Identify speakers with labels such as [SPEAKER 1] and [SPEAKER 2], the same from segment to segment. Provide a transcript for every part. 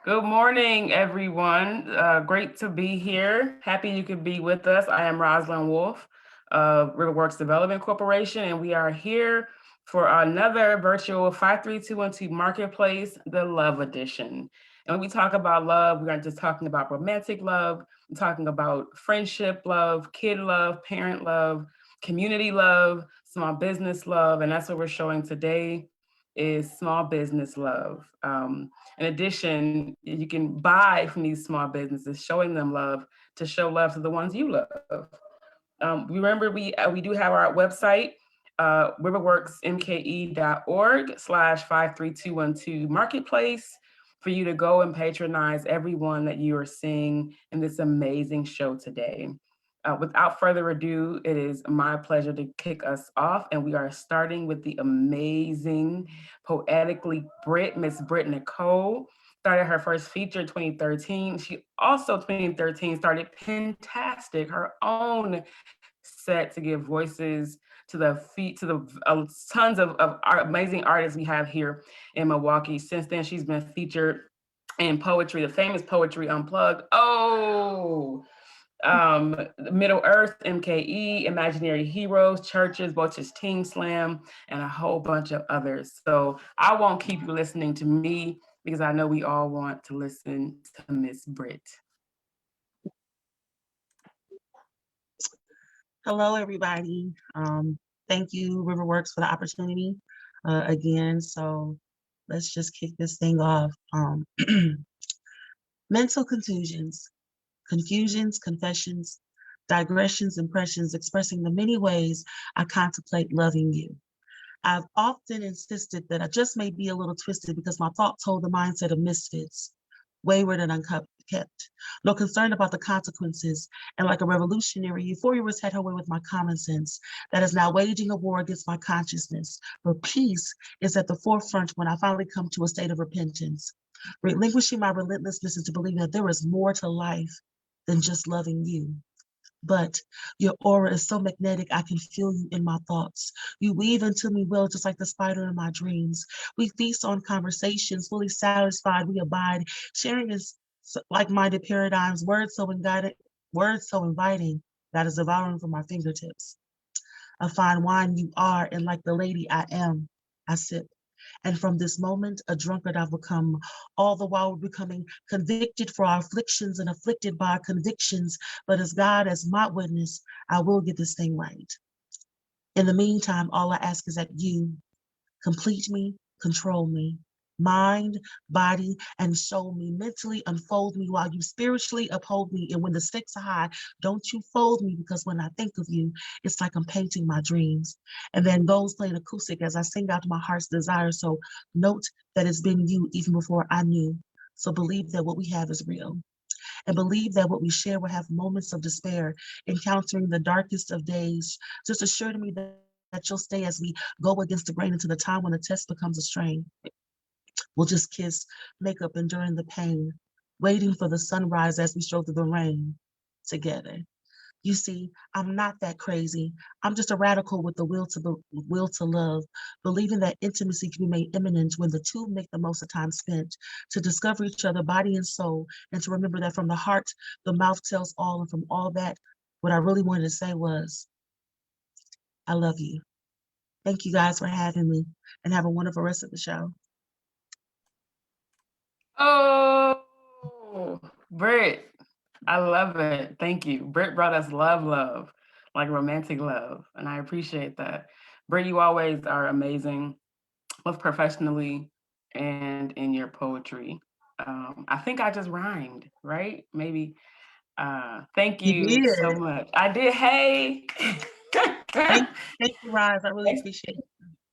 [SPEAKER 1] Good morning, everyone. Great to be here. Happy you could be with us. I am Rosalind Wolf of Riverworks Development Corporation, and we are here for another virtual 53212 Marketplace, the Love Edition. And when we talk about love, we're not just talking about romantic love, we're talking about friendship love, kid love, parent love, community love, small business love, and that's what we're showing today is small business love. In addition, you can buy from these small businesses, showing them love to show love to the ones you love. Remember, we do have our website, riverworksmke.org/53212 marketplace for you to go and patronize everyone that you are seeing in this amazing show today. Without further ado, it is my pleasure to kick us off, and we are starting with the amazing, poetically Miss Britt Nicole. Started her first feature in 2013. She also 2013 started Pentastic, her own set to give voices to the tons of amazing artists we have here in Milwaukee. Since then, she's been featured in poetry, the famous Poetry Unplugged. Middle Earth, MKE, Imaginary Heroes, Churches, Boches Teen Slam, and a whole bunch of others. So I won't keep you listening to me because I know we all want to listen to Miss Britt.
[SPEAKER 2] Hello, everybody. Thank you, Riverworks, for the opportunity again. So let's just kick this thing off. Mental confusions, confessions, digressions, impressions, expressing the many ways I contemplate loving you. I've often insisted that I just may be a little twisted because my thoughts hold the mindset of misfits, wayward and unkept, no concern about the consequences, and like a revolutionary, euphoria was had her way with my common sense that is now waging a war against my consciousness. But peace is at the forefront when I finally come to a state of repentance, relinquishing my relentlessness into believing that there is more to life than just loving you. But your aura is so magnetic, I can feel you in my thoughts. You weave into me well, just like the spider in my dreams. We feast on conversations, fully satisfied, we abide, sharing is like-minded paradigms, words so inviting, that is devouring from my fingertips. A fine wine you are, and like the lady I am, I sip. And from this moment, a drunkard I've become, all the while becoming convicted for our afflictions and afflicted by our convictions. But as God, as my witness, I will get this thing right. In the meantime, all I ask is that you complete me, control me, mind, body, and soul me, mentally unfold me while you spiritually uphold me. And when the stakes are high, don't you fold me, because when I think of you, it's like I'm painting my dreams. And then goes playing acoustic as I sing out my heart's desire. So note that it's been you even before I knew. So believe that what we have is real. And believe that what we share will have moments of despair, encountering the darkest of days. Just assure me that you'll stay as we go against the grain into the time when the test becomes a strain. We'll just kiss, make up, enduring the pain, waiting for the sunrise as we stroll through the rain together. You see, I'm not that crazy. I'm just a radical with the will to love, believing that intimacy can be made imminent when the two make the most of time spent to discover each other, body and soul, and to remember that from the heart, the mouth tells all, and from all that, what I really wanted to say was, I love you. Thank you guys for having me, and have a wonderful rest of the show.
[SPEAKER 1] Oh, Britt, I love it. Thank you. Britt brought us love, like romantic love, and I appreciate that. Britt, you always are amazing, both professionally and in your poetry. I think I just rhymed, right? Maybe. Thank
[SPEAKER 2] You
[SPEAKER 1] you so
[SPEAKER 2] did.
[SPEAKER 1] much. I did. Hey.
[SPEAKER 2] Thank, thank you, Roz. I really appreciate it.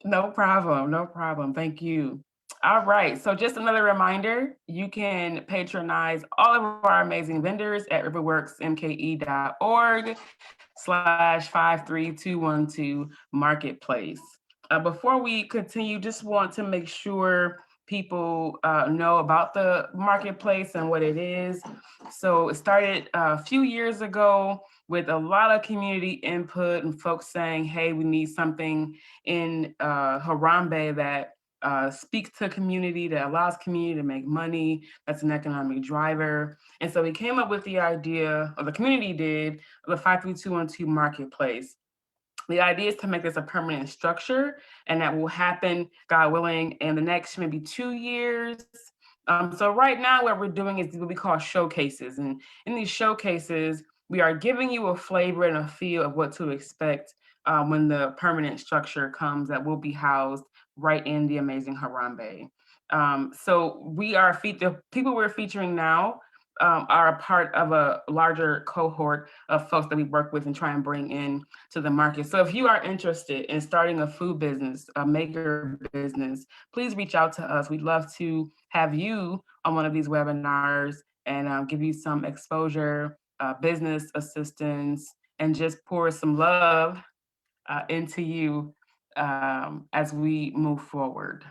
[SPEAKER 1] No problem. No problem. Thank you. All right. So, just another reminder you can patronize all of our amazing vendors at riverworksmke.org/53212 marketplace. Before we continue, just want to make sure people know about the marketplace and what it is. So, it started a few years ago with a lot of community input and folks saying, hey, we need something in Harambe that speaks to community, that allows community to make money, that's an economic driver. And so we came up with the idea, or the community did, of the 53212 Marketplace. The idea is to make this a permanent structure, and that will happen, God willing, in the next maybe 2 years. So right now, what we're doing is what we call showcases, and in these showcases, we are giving you a flavor and a feel of what to expect when the permanent structure comes that will be housed right in the amazing Harambe. So the people we're featuring now are a part of a larger cohort of folks that we work with and try and bring in to the market. So if you are interested in starting a food business, a maker business, please reach out to us. We'd love to have you on one of these webinars and give you some exposure, business assistance, and just pour some love into you as we move forward.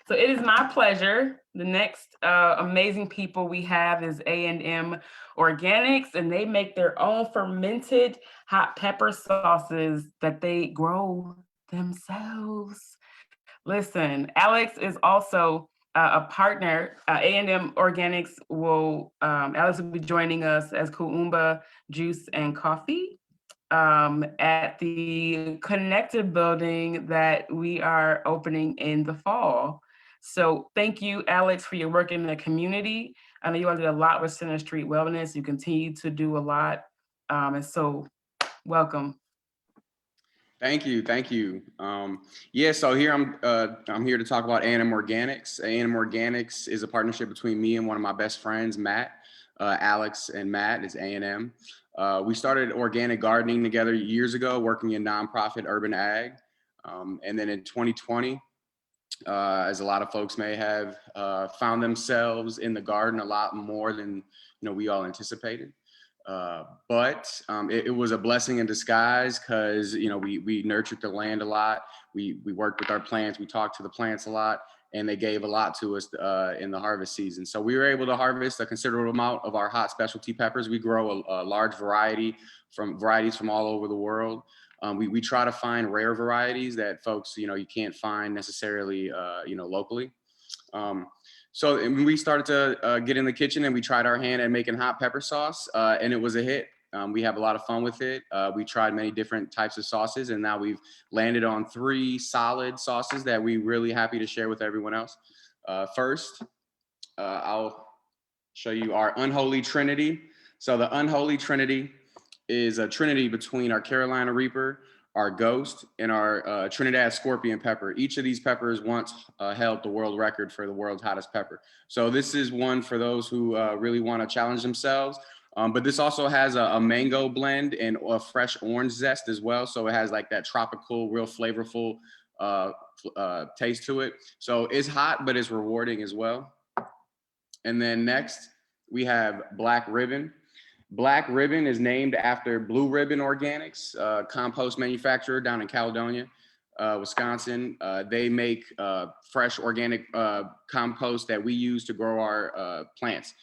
[SPEAKER 1] So it is my pleasure. The next amazing people we have is A&M Organics, and they make their own fermented hot pepper sauces that they grow themselves. Listen, Alex is also a partner. A&M Organics Alex will be joining us as Kuumba Juice and Coffee at the connected building that we are opening in the fall. So thank you, Alex, for your work in the community. I know you all did a lot with Center Street Wellness. You continue to do a lot. And so welcome.
[SPEAKER 3] Thank you, thank you. Yeah, so here I'm here to talk about A&M Organics. A&M Organics is a partnership between me and one of my best friends, Matt. Alex and Matt is A&M. We started organic gardening together years ago, working in nonprofit urban ag. And then in 2020, as a lot of folks may have, found themselves in the garden a lot more than we all anticipated. But it was a blessing in disguise because we nurtured the land a lot. We worked with our plants. We talked to the plants a lot, and they gave a lot to us in the harvest season. So we were able to harvest a considerable amount of our hot specialty peppers. We grow a large varieties from all over the world. We try to find rare varieties that folks you can't find necessarily locally. So we started to get in the kitchen and we tried our hand at making hot pepper sauce, and it was a hit. We have a lot of fun with it. We tried many different types of sauces, and now we've landed on 3 solid sauces that we're really happy to share with everyone else. First, I'll show you our unholy trinity. So the unholy trinity is a trinity between our Carolina Reaper, our Ghost, and our Trinidad Scorpion pepper. Each of these peppers once held the world record for the world's hottest pepper. So this is one for those who really want to challenge themselves. But this also has a mango blend and a fresh orange zest as well. So it has like that tropical, real flavorful taste to it. So it's hot, but it's rewarding as well. And then next, we have Black Ribbon. Black Ribbon is named after Blue Ribbon Organics, a compost manufacturer down in Caledonia, Wisconsin. They make fresh organic compost that we use to grow our plants.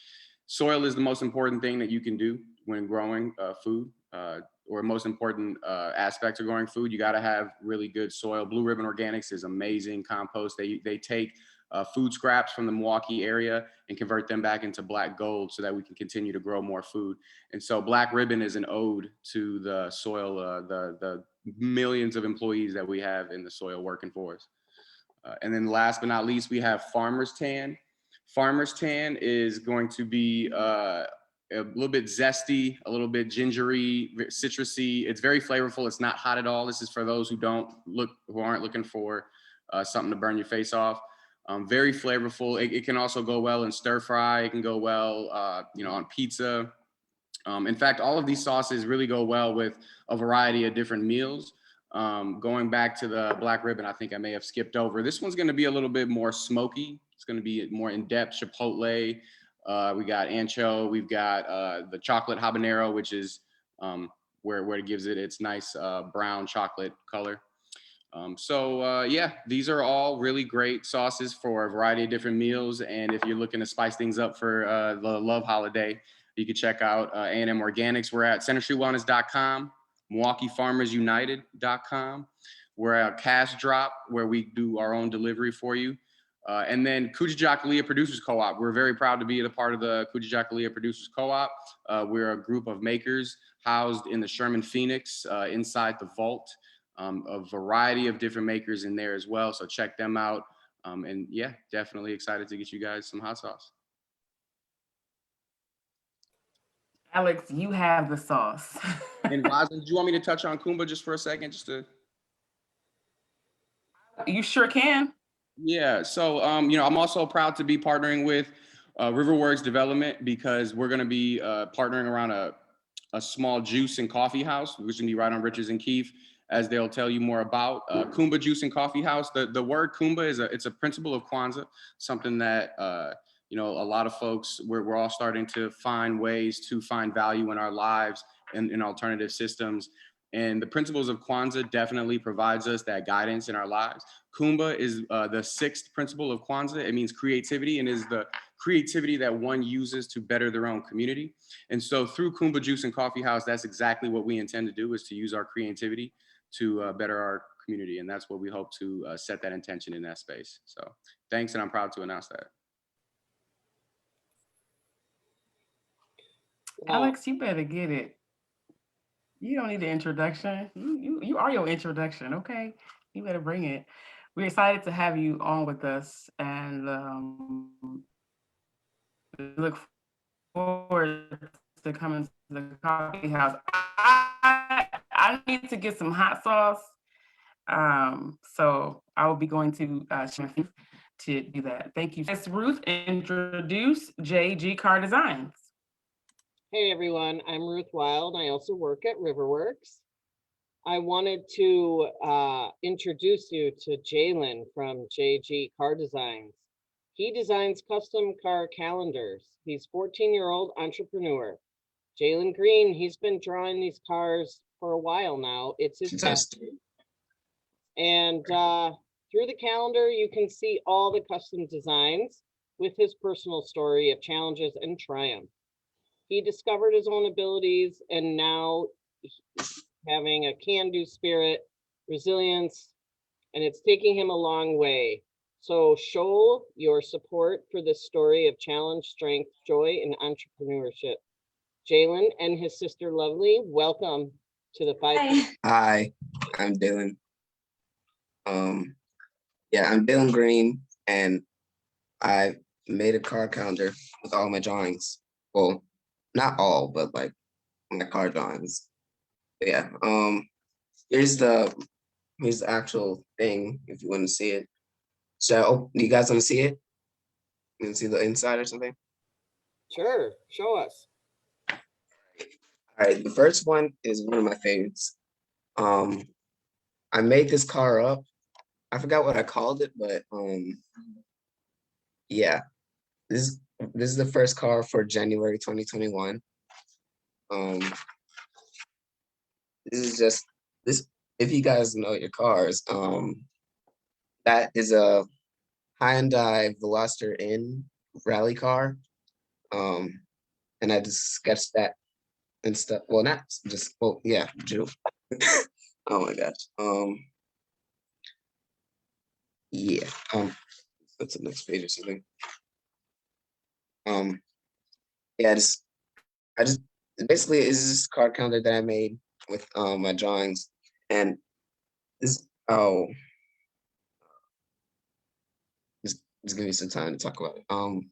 [SPEAKER 3] Soil is the most important thing that you can do when growing food, or most important aspect of growing food. You got to have really good soil. Blue Ribbon Organics is amazing compost. They take food scraps from the Milwaukee area and convert them back into black gold so that we can continue to grow more food. And so Black Ribbon is an ode to the soil, the millions of employees that we have in the soil working for us. And then last but not least, we have Farmer's Tan. Farmer's Tan is going to be a little bit zesty, a little bit gingery, citrusy. It's very flavorful. It's not hot at all. This is for those who aren't looking for something to burn your face off. Very flavorful. It can also go well in stir fry. It can go well, on pizza. In fact, all of these sauces really go well with a variety of different meals. Going back to the Black Ribbon, I think I may have skipped over. This one's going to be a little bit more smoky. It's going to be more in-depth. Chipotle. We got ancho. We've got the chocolate habanero, which is where it gives it its nice brown chocolate color. Yeah, these are all really great sauces for a variety of different meals. And if you're looking to spice things up for the love holiday, you can check out A&M Organics. We're at centerstreetwellness.com, MilwaukeeFarmersUnited.com. We're a cash drop where we do our own delivery for you. And then Kujichagulia Producers Co-op. We're very proud to be a part of the Kujichagulia Producers Co-op. We're a group of makers housed in the Sherman Phoenix inside the vault. A variety of different makers in there as well. So check them out. And yeah, definitely excited to get you guys some hot sauce.
[SPEAKER 1] Alex, you have the sauce.
[SPEAKER 3] And Roslyn, do you want me to touch on Kumba just for a second?
[SPEAKER 1] You sure can.
[SPEAKER 3] Yeah, so I'm also proud to be partnering with Riverworks Development because we're going to be partnering around a small juice and coffee house, which is going to be right on Richards and Keefe, as they'll tell you more about. Kumba Juice and Coffee House. The word Kumba it's a principle of Kwanzaa, something that a lot of folks we're all starting to find ways to find value in our lives and in alternative systems. And the principles of Kwanzaa definitely provides us that guidance in our lives. Kumba is the sixth principle of Kwanzaa. It means creativity and is the creativity that one uses to better their own community. And so through Kumba Juice and Coffee House, that's exactly what we intend to do, is to use our creativity to better our community. And that's what we hope to set that intention in that space. So thanks, and I'm proud to announce that.
[SPEAKER 1] Alex, you better get it. You don't need the introduction. You are your introduction, okay? You better bring it. We're excited to have you on with us, and we look forward to coming to the coffee house. I need to get some hot sauce, so I will be going to do that. Thank you. Let's Ruth introduce JG Car Designs.
[SPEAKER 4] Hey everyone, I'm Ruth Wild. I also work at Riverworks. I wanted to introduce you to Jalen from JG Car Designs. He designs custom car calendars. He's a 14-year-old entrepreneur. Jalen Green, he's been drawing these cars for a while now. It's his passion. And through the calendar, you can see all the custom designs with his personal story of challenges and triumph. He discovered his own abilities, and now he's having a can-do spirit, resilience, and it's taking him a long way. So show your support for this story of challenge, strength, joy, and entrepreneurship. Jalen and his sister Lovely, welcome to the fight.
[SPEAKER 5] Hi, I'm Dylan. Yeah, I'm Dylan Green, and I made a car calendar with all my drawings. Well, not all, but like my car drawings. But yeah. Here's the actual thing if you want to see it. So, you guys want to see it? You want to see the inside or something?
[SPEAKER 4] Sure, show us.
[SPEAKER 5] All right, the first one is one of my favorites. I made this car up. I forgot what I called it, but yeah, this is the first car for January 2021. This is just this. If you guys know your cars, that is a Hyundai Veloster N rally car. And I just sketched that and stuff. Well, not just, well, yeah, Drew. Oh my gosh. Yeah. What's the next page or something? Yeah, I just basically it's this card counter that I made with my drawings, and this just give me some time to talk about it.
[SPEAKER 6] Why'd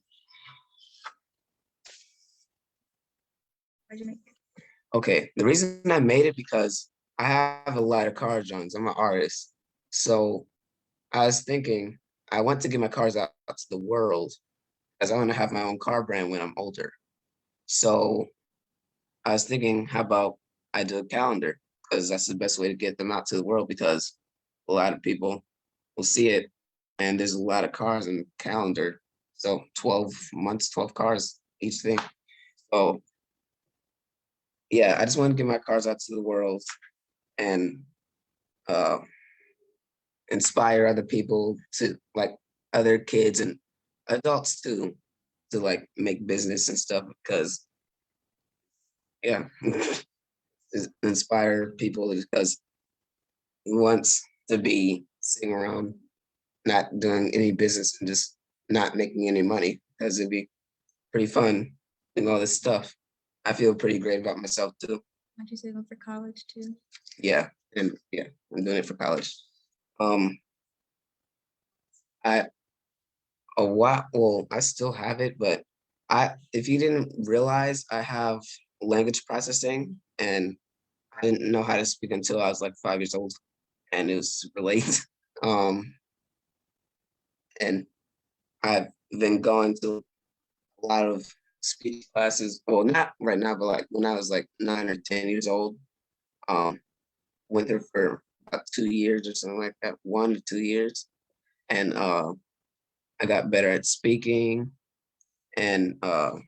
[SPEAKER 6] you make it?
[SPEAKER 5] Okay, the reason I made it because I have a lot of car drawings. I'm an artist, so I was thinking I want to get my cars out to the world, as I want to have my own car brand when I'm older. So I was thinking, how about I do a calendar, because that's the best way to get them out to the world, because a lot of people will see it, and there's a lot of cars in the calendar. So 12 months, 12 cars each thing. So yeah, I just want to get my cars out to the world and inspire other people to, like, other kids and adults too, to like make business and stuff, because yeah, inspire people, because once to be sitting around not doing any business and just not making any money, because it'd be pretty fun doing all this stuff. I feel pretty great about myself too.
[SPEAKER 6] Aren't you saving for college too?
[SPEAKER 5] Yeah, and yeah, I'm doing it for college. I well, I still have it, but if you didn't realize, I have language processing, and I didn't know how to speak until I was like 5 years old, and it was super late. And I've been going to a lot of speech classes. Well, not right now, but like when I was like 9 or 10 years old, went there for about 2 years or something like that, 1 to 2 years, and I got better at speaking. And well,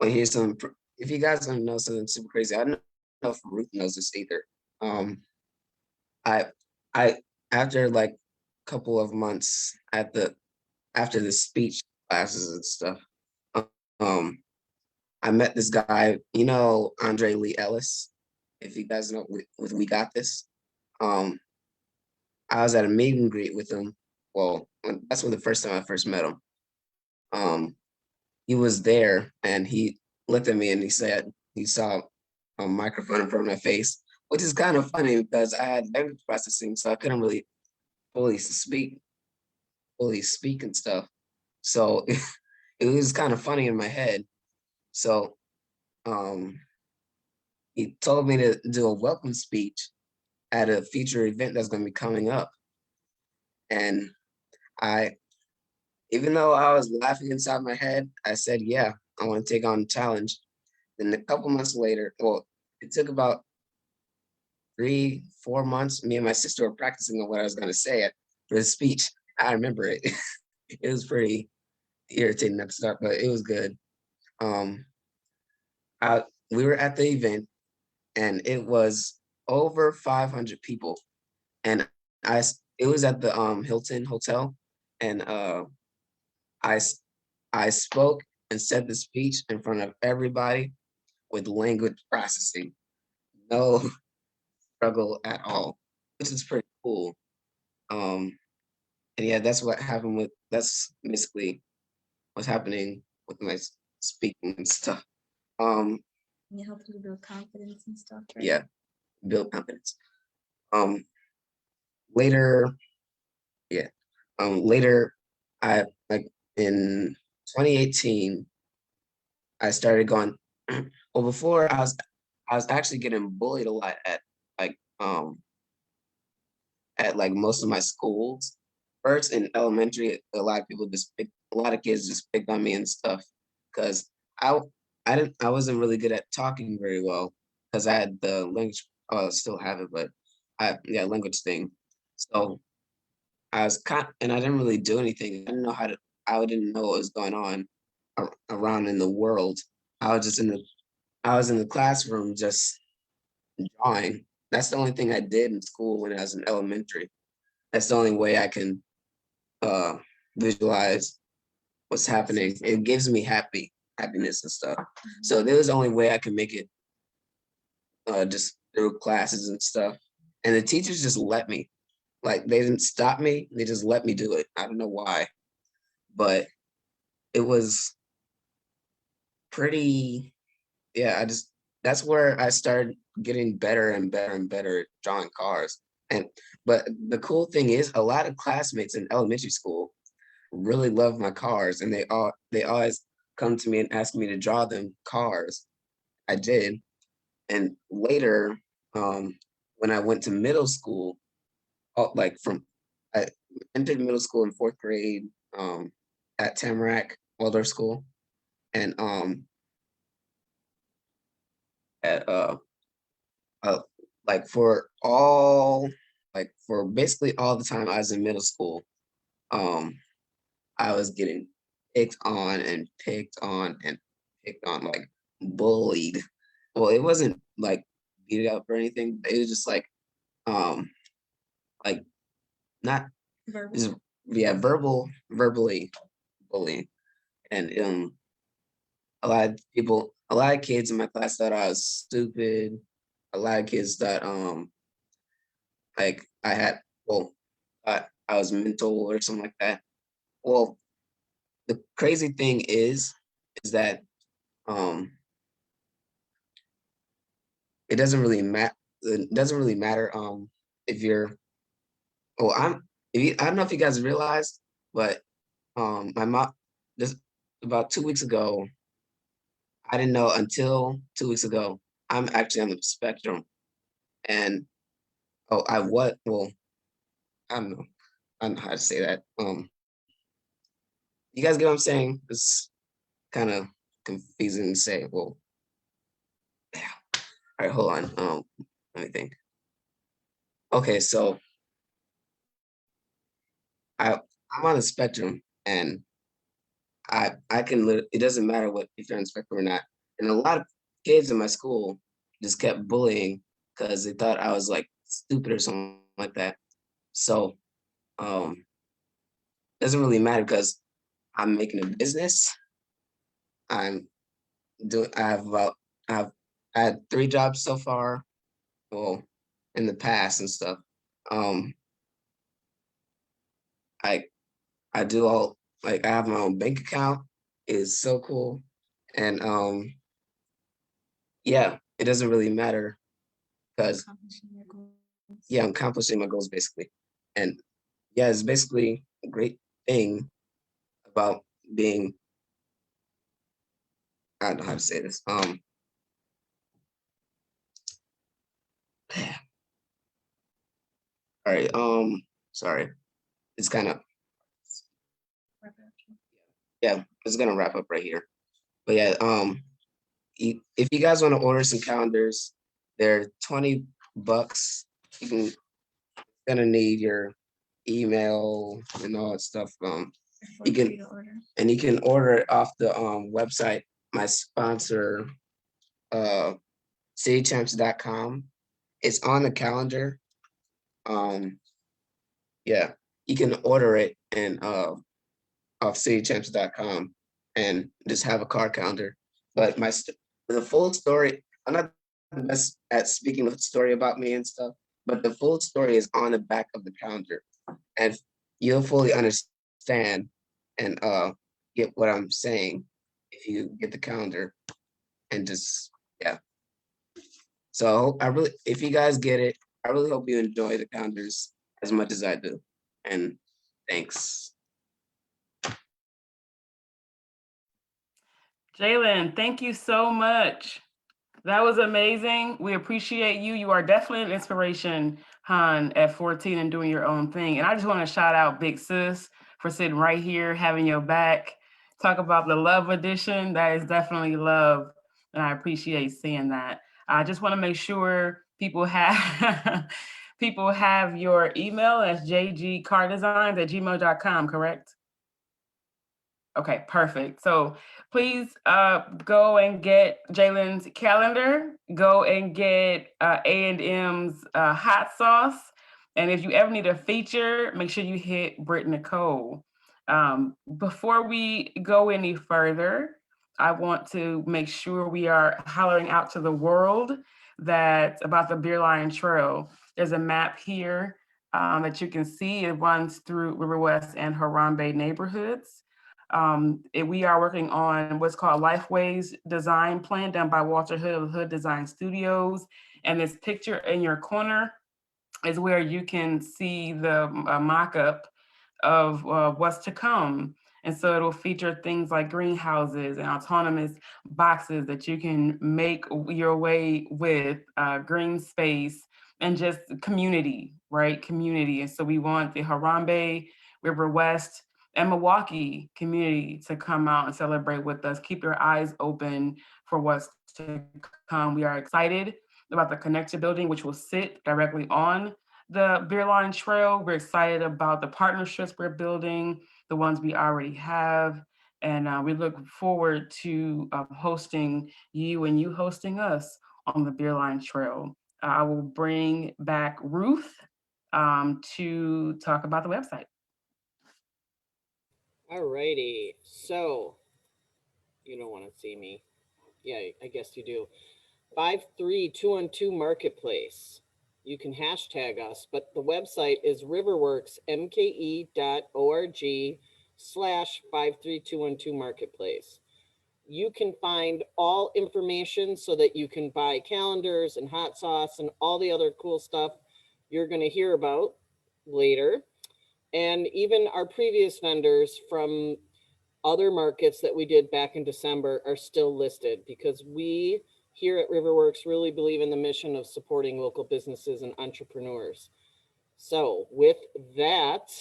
[SPEAKER 5] here's some. If you guys don't know something super crazy, I don't know if Ruth knows this either. I I after like a couple of months after the speech classes and stuff, um, I met this guy, Andre Lee Ellis. If you guys know with We Got This, I was at a meet and greet with him. Well, that's when the first time I first met him. He was there and he looked at me and he said he saw a microphone in front of my face, which is kind of funny because I had language processing, so I couldn't really fully speak, and stuff. So it was kind of funny in my head. So he told me to do a welcome speech at a future event that's going to be coming up. And even though I was laughing inside my head, I said, yeah, I want to take on the challenge. Then a couple months later, well, it took about 3-4 months. Me and my sister were practicing on what I was going to say for the speech. I remember it. It was pretty irritating at the start, but it was good. We were at the event, and it was over 500 people, and it was at the Hilton Hotel, and I spoke and said the speech in front of everybody with language processing, no struggle at all, which is pretty cool. And yeah, that's basically what's happening with my speaking and stuff.
[SPEAKER 6] And it helps you build confidence and stuff, right?
[SPEAKER 5] Yeah, build confidence. Later, yeah, later, I like in 2018, I started going. Well, before I was actually getting bullied a lot like at like most of my schools. First in elementary, a lot of kids just picked on me and stuff because I I wasn't really good at talking very well because I had the language. Oh, I still have it, but language thing. So and I didn't really do anything. I didn't know what was going on around in the world. I was just I was in the classroom just drawing. That's the only thing I did in school when I was in elementary. That's the only way I can visualize what's happening. It gives me happiness and stuff. So there was the only way I can make it just through classes and stuff. And the teachers just let me. Like they didn't stop me, they just let me do it. I don't know why. But it was pretty, yeah, that's where I started getting better and better and better at drawing cars. But the cool thing is a lot of classmates in elementary school really love my cars, and they always come to me and ask me to draw them cars. I did. And later, when I went to middle school, I entered middle school in 4th grade at Tamarack Waldorf School, and at like for basically all the time I was in middle school, I was getting picked on and picked on and picked on, like bullied. Well, it wasn't like beat up or anything. It was just like not
[SPEAKER 6] Verbal.
[SPEAKER 5] just verbally bullying. And a lot of kids in my class thought I was stupid. A lot of kids thought like I had, well, I was mental or something like that. Well, the crazy thing is that um it doesn't really matter. It doesn't really matter if you're. Well, I don't know if you guys realized, but my mom just about 2 weeks ago. I didn't know until 2 weeks ago. I'm actually on the spectrum, and I what? Well, I don't know. I don't know how to say that. You guys get what I'm saying? It's kind of confusing to say. Well, yeah. All right, hold on. Let me think. Okay, so I I'm on the spectrum, and I can it doesn't matter what if you're on the spectrum or not. And a lot of kids in my school just kept bullying because they thought I was like stupid or something like that. So doesn't really matter because I'm making a business. I'm doing I have about I've I had 3 jobs so far. Well, in the past and stuff. Um I I do all like I have my own bank account. It's so cool. And yeah, it doesn't really matter because
[SPEAKER 6] Accomplishing your goals.
[SPEAKER 5] yeah, I'm accomplishing my goals basically. And yeah, it's basically a great thing about being I don't know how to say this. All right, sorry. It's kind of yeah, it's gonna wrap up right here. But yeah, if you guys want to order some calendars, they're $20. You can gonna need your email and all that stuff. You can and you can order it off the website. My sponsor, uh, citychamps.com. It's on the calendar. Um, yeah, you can order it and off citychamps.com and just have a card calendar. But the full story, I'm not the best at speaking the story about me and stuff, but the full story is on the back of the calendar. And you'll fully understand and get what I'm saying if you get the calendar and just yeah. So I really if you guys get it, I really hope you enjoy the calendars as much as I do. And thanks.
[SPEAKER 1] Jalen, thank you so much. That was amazing. We appreciate you. You are definitely an inspiration, Han, at 14 and doing your own thing. And I just want to shout out Big Sis for sitting right here, having your back. Talk about the love edition. That is definitely love. And I appreciate seeing that. I just want to make sure people have people have your email as jgcardesigns@gmail.com, correct? Okay, perfect. So please go and get Jalen's calendar. Go and get A&M's hot sauce. And if you ever need a feature, make sure you hit Britt Nicole. Before we go any further, I want to make sure we are hollering out to the world that about the Beer Lion Trail. There's a map here that you can see. It runs through River West and Harambe neighborhoods. We are working on what's called Lifeways design plan done by Walter Hood of Hood Design Studios. And this picture in your corner is where you can see the mock-up of what's to come. And so it'll feature things like greenhouses and autonomous boxes that you can make your way with green space and just community, right? Community. And so we want the Harambe, River West, and Milwaukee community to come out and celebrate with us. Keep your eyes open for what's to come. We are excited about the Connected building, which will sit directly on the Beer Line Trail. We're excited about the partnerships we're building, the ones we already have. And we look forward to hosting you and you hosting us on the Beer Line Trail. I will bring back Ruth to talk about the website.
[SPEAKER 4] Alrighty, so you don't want to see me. Yeah, I guess you do. 53212 Marketplace. You can hashtag us, but the website is riverworksmke.org/53212Marketplace. You can find all information so that you can buy calendars and hot sauce and all the other cool stuff you're going to hear about later. And even our previous vendors from other markets that we did back in December are still listed, because we here at Riverworks really believe in the mission of supporting local businesses and entrepreneurs. So with that,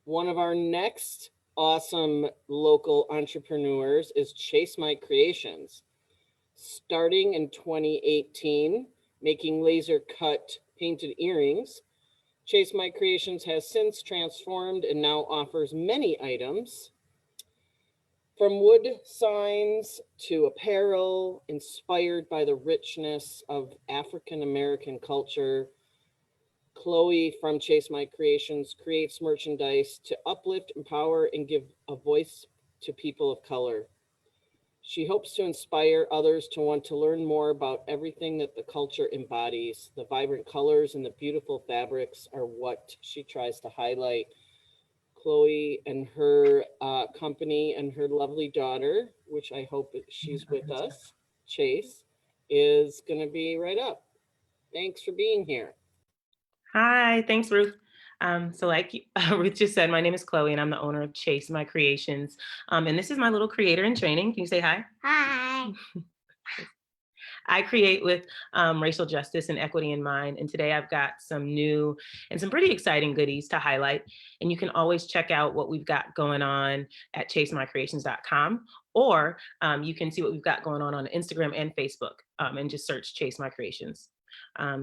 [SPEAKER 4] one of our next awesome local entrepreneurs is Chase My Creations. Starting in 2018, making laser cut painted earrings, Chase My Creations has since transformed and now offers many items, from wood signs to apparel inspired by the richness of African American culture. Chloe from Chase My Creations creates merchandise to uplift, empower, and give a voice to people of color. She hopes to inspire others to want to learn more about everything that the culture embodies. The vibrant colors and the beautiful fabrics are what she tries to highlight. Chloe and her company and her lovely daughter, which I hope she's with us, Chase, is going to be right up. Thanks for being here.
[SPEAKER 7] Hi, thanks, Ruth. So like Ruth just said, my name is Chloe and I'm the owner of Chase My Creations. And this is my little creator in training. Can you say hi?
[SPEAKER 6] Hi.
[SPEAKER 7] I create with racial justice and equity in mind. And today I've got some new and some pretty exciting goodies to highlight. And you can always check out what we've got going on at chasemycreations.com, or you can see what we've got going on Instagram and Facebook, and just search Chase My Creations.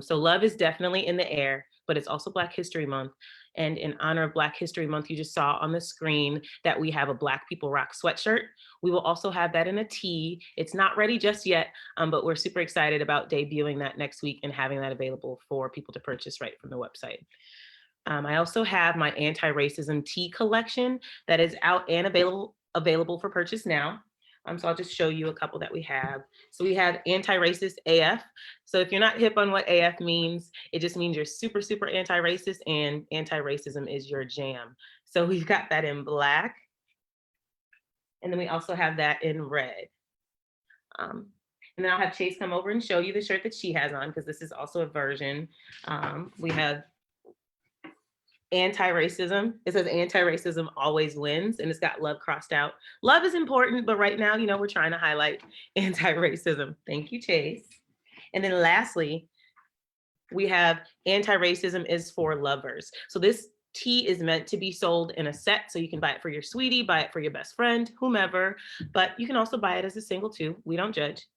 [SPEAKER 7] So love is definitely in the air, but it's also Black History Month. And in honor of Black History Month, you just saw on the screen that we have a Black People Rock sweatshirt. We will also have that in a tee. It's not ready just yet, but we're super excited about debuting that next week and having that available for people to purchase right from the website. I also have my anti-racism tee collection that is out and available for purchase now. So I'll just show you a couple that we have. So we have anti-racist AF. So if you're not hip on what AF means, it just means you're super, super anti-racist and anti-racism is your jam. So we've got that in black. And then we also have that in red. And then I'll have Chase come over and show you the shirt that she has on, because this is also a version. We have anti-racism. It says anti-racism always wins, and it's got love crossed out. Love is important, but right now, we're trying to highlight anti-racism. Thank you, Chase. And then lastly, we have anti-racism is for lovers. So this tee is meant to be sold in a set, so you can buy it for your sweetie, buy it for your best friend, whomever, but you can also buy it as a single too. We don't judge.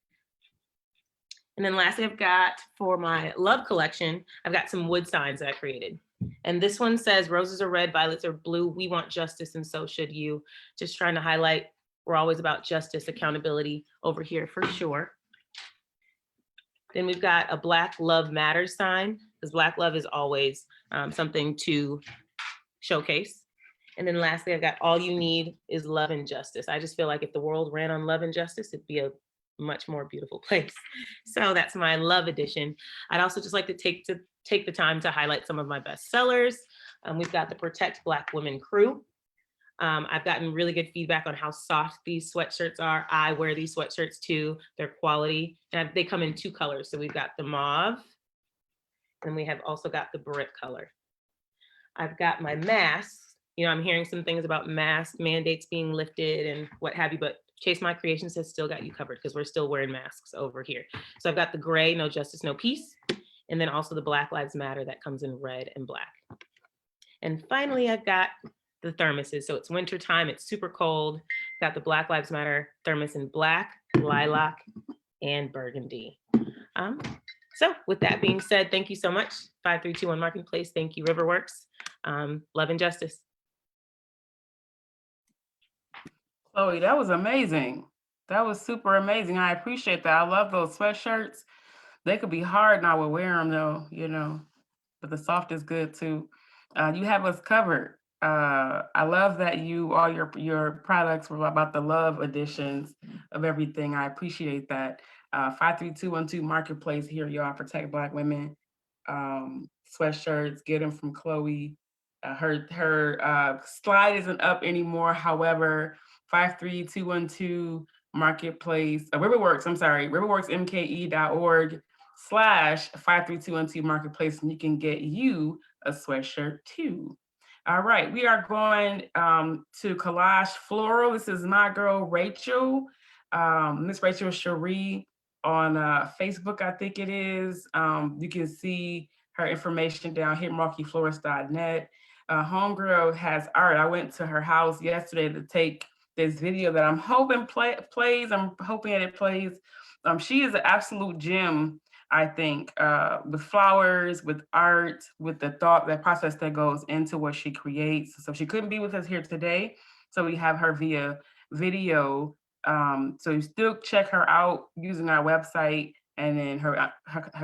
[SPEAKER 7] And then lastly, I've got for my love collection, I've got some wood signs that I created. And this one says, roses are red, violets are blue. We want justice, and so should you. Just trying to highlight, we're always about justice, accountability over here for sure. Then we've got a Black Love Matters sign, because Black love is always something to showcase. And then lastly, I've got all you need is love and justice. I just feel like if the world ran on love and justice, it'd be a much more beautiful place. So that's my love edition. I'd also just like to take the time to highlight some of my best sellers. We've got the Protect Black Women crew. I've gotten really good feedback on how soft these sweatshirts are. I wear these sweatshirts too, their quality, and they come in two colors. So we've got the mauve, and we have also got the brick color. I've got my masks. I'm hearing some things about mask mandates being lifted and what have you, but Chase My Creations has still got you covered, because we're still wearing masks over here. So I've got the gray, no justice, no peace. And then also the Black Lives Matter that comes in red and black. And finally, I've got the thermoses. So it's winter time, it's super cold. Got the Black Lives Matter thermos in black, lilac, and burgundy. So with that being said, thank you so much, 53212 Marketplace. Thank you, Riverworks. Love and justice.
[SPEAKER 1] Chloe, that was amazing. That was super amazing. I appreciate that. I love those sweatshirts. They could be hard and I would wear them though, but the soft is good too. You have us covered. I love that all your products were about the love editions of everything. I appreciate that. 53212 Marketplace here, y'all, Protect Black Women. sweatshirts. Get them from Chloe. Her slide isn't up anymore. However, 53212 Marketplace, Riverworks, I'm sorry, riverworksmke.org/53212 Marketplace, and you can get you a sweatshirt too. All right, we are going to Collage Floral. This is my girl, Rachel, Miss Rachel Cherie on Facebook, I think it is. You can see her information down here, markyflorist.net. Homegirl has art. I went to her house yesterday to take this video that I'm hoping plays. I'm hoping that it plays. She is an absolute gem, I think, with flowers, with art, with the thought, that process that goes into what she creates. So she couldn't be with us here today. So we have her via video. So you still check her out using our website, and then her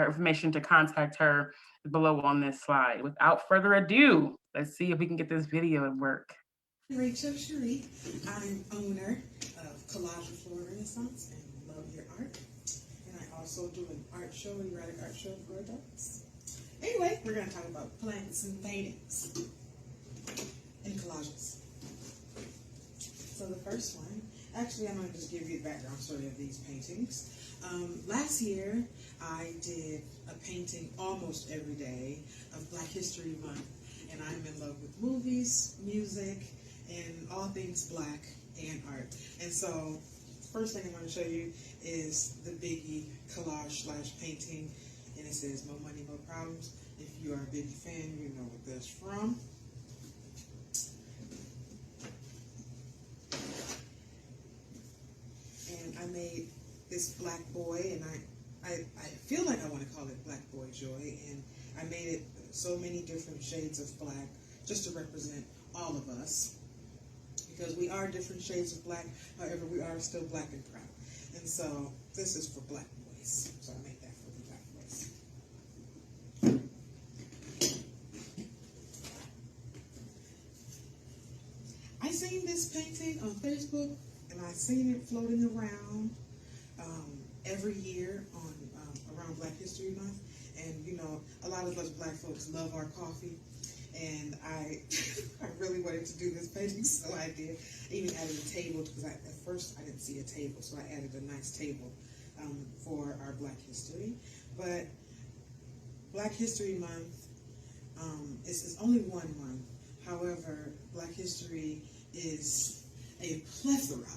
[SPEAKER 1] information to contact her below on this slide. Without further ado, let's see if we can get this video to work.
[SPEAKER 8] Rachel Cherie. I'm owner of Collage Floral Renaissance and love your art. And I also do an art show, erotic art show for adults. Anyway, we're going to talk about plants and paintings and collages. So the first one, actually I'm going to just give you a background story of these paintings. Last year, I did a painting almost every day of Black History Month. And I'm in love with movies, music, and all things Black and art. And so, first thing I'm going to show you is the Biggie collage/painting. And it says, "More money, more problems." If you are a Biggie fan, you know what that's from. And I made this black boy, and I feel like I want to call it Black Boy Joy. And I made it so many different shades of black just to represent all of us, because we are different shades of black, however we are still black and proud. And so this is for black boys, so I made that for the black boys. I seen this painting on Facebook, and I seen it floating around every year on around Black History Month. And you know, a lot of us black folks love our coffee, and I really wanted to do this painting, so I did. I even added a table, because at first I didn't see a table, so I added a nice table for our Black History. But Black History Month is only 1 month. However, Black History is a plethora.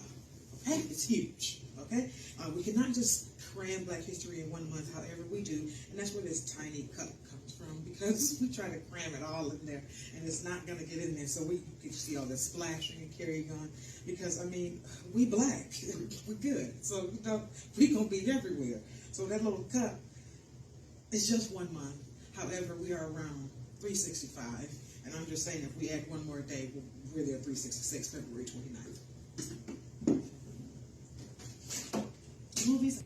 [SPEAKER 8] Okay, it's huge. Okay, we cannot just cram Black History in 1 month, however we do, and that's where this tiny cup comes from, because we try to cram it all in there, and it's not going to get in there. So you can see all this splashing and carrying on, because I mean, we black, we're good, so you know, we gonna be everywhere. So that little cup is just 1 month. However, we are around 365, and I'm just saying, if we add one more day, we're really at 366, February 29th. Movies.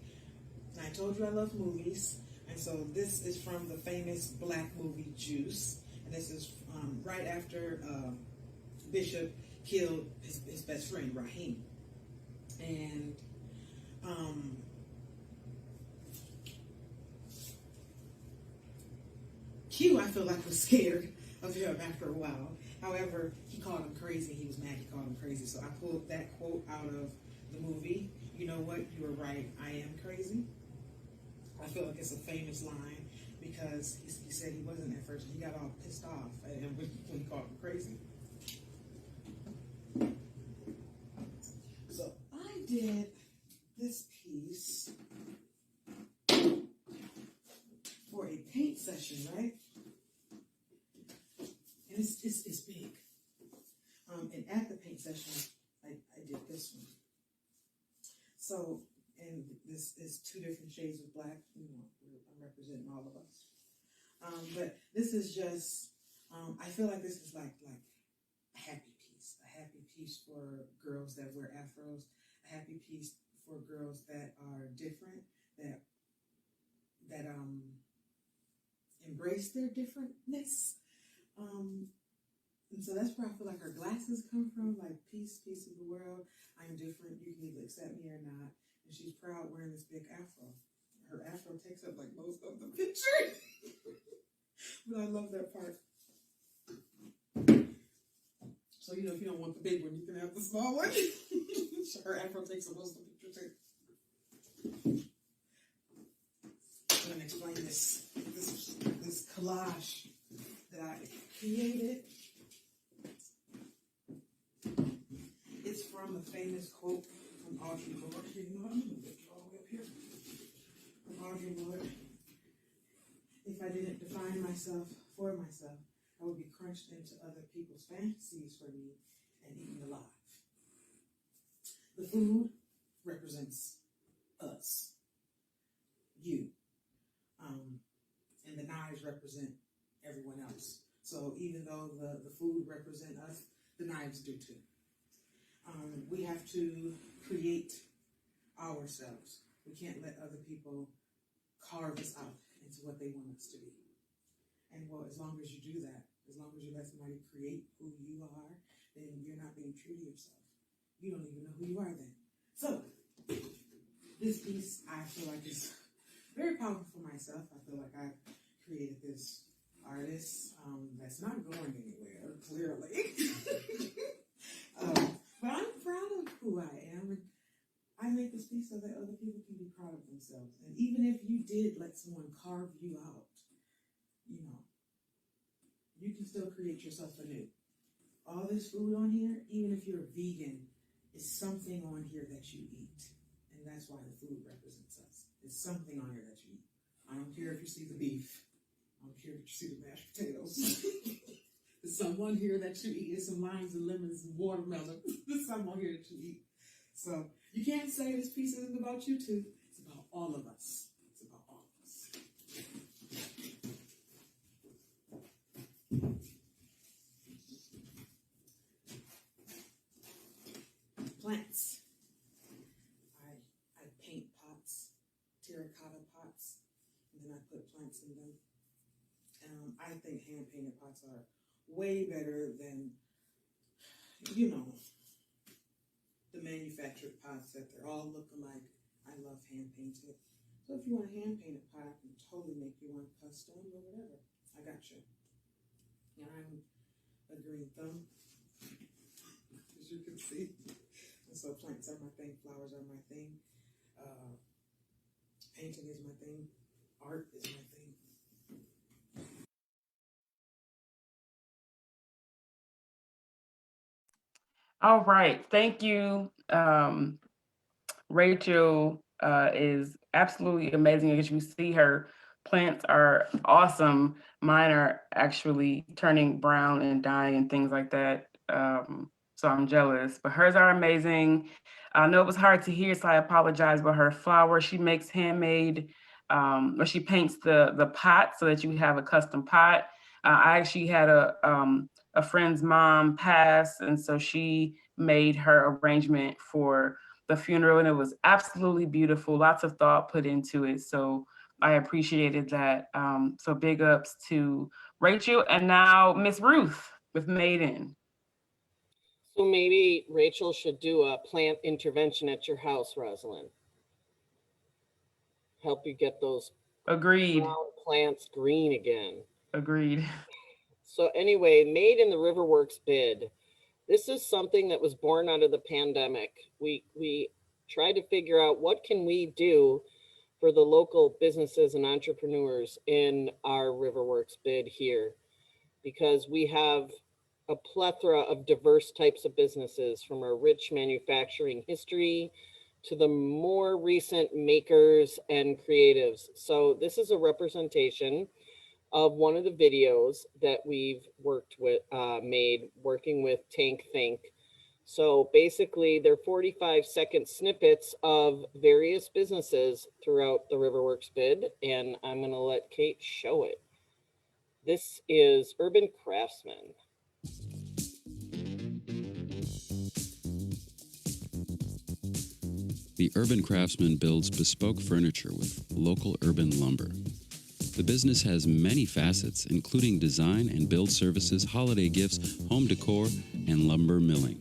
[SPEAKER 8] And I told you I love movies, and so this is from the famous black movie Juice, and this is right after Bishop killed his best friend Raheem. And Q, I feel like, was scared of him after a while. However, he called him crazy. He was mad he called him crazy. So I pulled that quote out of the movie. You know what? You were right. I am crazy. I feel like it's a famous line, because he said he wasn't at first. He got all pissed off and when he called him crazy. So I did this piece for a paint session, right? And it's big. And at the paint session, I did this one. So, and this is 2 different shades of black. You know, I'm representing all of us. But this is just, I feel like this is like a happy piece for girls that wear afros, a happy piece for girls that are different, that embrace their differentness. And so that's where I feel like her glasses come from, like peace of the world. I'm different. You can either accept me or not. And she's proud wearing this big afro. Her afro takes up like most of the picture. But I love that part. So, if you don't want the big one, you can have the small one. Sure, Afro takes a most of the picture too. I'm gonna explain this collage that I created. It's from a famous quote from Audre Lorde. I'm gonna lift you all the way up here. From Audre Lorde. If I didn't define myself for myself, I would be crunched into other people's fantasies for me and eaten alive. The food represents us, you, and the knives represent everyone else. So even though the food represents us, the knives do too. We have to create ourselves. We can't let other people carve us out into what they want us to be. And well, as long as you do that, as long as you let somebody create who you are, then you're not being true to yourself. You don't even know who you are then. So, this piece I feel like is very powerful for myself. I feel like I've created this artist that's not going anywhere, clearly. But I'm proud of who I am. And I make this piece so that other people can be proud of themselves. And even if you did let someone carve you out, you can still create yourself anew. All this food on here, even if you're a vegan, is something on here that you eat. And that's why the food represents us. It's something on here that you eat. I don't care if you see the beef. I don't care if you see the mashed potatoes. There's some on here that you eat. There's some limes and lemons and watermelon. There's some on here that you eat. So you can't say this piece isn't about you two. It's about all of us. It's about all of us. Plants. I paint pots, terracotta pots, and then I put plants in them. I think hand painted pots are way better than, the manufactured pots that they all look alike. I love hand painted. So if you want a hand painted pot, I can totally make you one custom or whatever. I got you. And I'm a green thumb, as you can see. And so plants are my thing, flowers are my thing. Painting is my thing. Art is my thing.
[SPEAKER 1] All right. Thank you. Rachel is absolutely amazing. As you see, her plants are awesome. Mine are actually turning brown and dying and things like that. So I'm jealous, but hers are amazing. I know it was hard to hear, so I apologize, but her flowers, she makes handmade, or she paints the pot so that you have a custom pot. I actually had a friend's mom pass, and so she made her arrangement for the funeral, and it was absolutely beautiful. Lots of thought put into it. So I appreciated that. So big ups to Rachel, and now Miss Ruth with Maiden.
[SPEAKER 4] So maybe Rachel should do a plant intervention at your house, Rosalind. Help you get those
[SPEAKER 1] Agreed.
[SPEAKER 4] brown plants green again.
[SPEAKER 1] Agreed.
[SPEAKER 4] So anyway, made in the Riverworks bid. This is something that was born out of the pandemic. We tried to figure out what can we do for the local businesses and entrepreneurs in our Riverworks bid here, because we have a plethora of diverse types of businesses, from our rich manufacturing history to the more recent makers and creatives. So this is a representation of one of the videos that we've worked with, made working with Tank Think. So basically they're 45-second snippets of various businesses throughout the Riverworks bid, and I'm gonna let Kate show it. This is Urban Craftsman.
[SPEAKER 9] The Urban Craftsman builds bespoke furniture with local urban lumber. The business has many facets, including design and build services, holiday gifts, home decor, and lumber milling.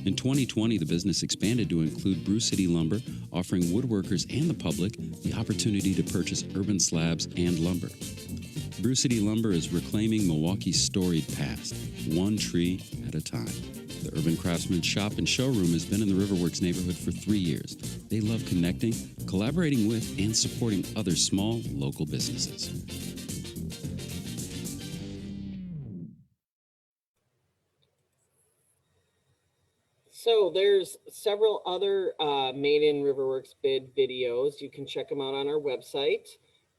[SPEAKER 9] In 2020, the business expanded to include Brew City Lumber, offering woodworkers and the public the opportunity to purchase urban slabs and lumber. Brew City Lumber is reclaiming Milwaukee's storied past, one tree at a time. The Urban Craftsman shop and showroom has been in the Riverworks neighborhood for 3 years. They love connecting, collaborating with, and supporting other small, local businesses.
[SPEAKER 4] So there's several other Made in Riverworks bid videos. You can check them out on our website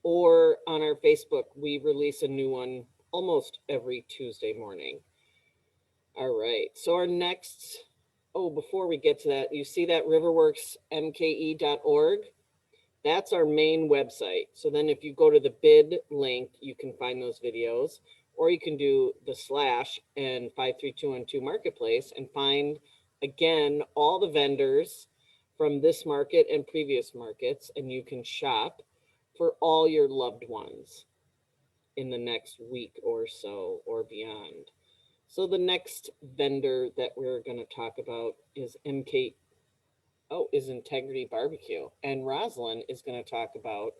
[SPEAKER 4] or on our Facebook. We release a new one almost every Tuesday morning. All right, so our next, before we get to that, you see that riverworksmke.org? That's our main website. So then if you go to the bid link, you can find those videos, or you can do the slash and 53212Marketplace and find, again, all the vendors from this market and previous markets, and you can shop for all your loved ones in the next week or so or beyond. So the next vendor that we're going to talk about is Integrity Barbecue. And Rosalind is going to talk about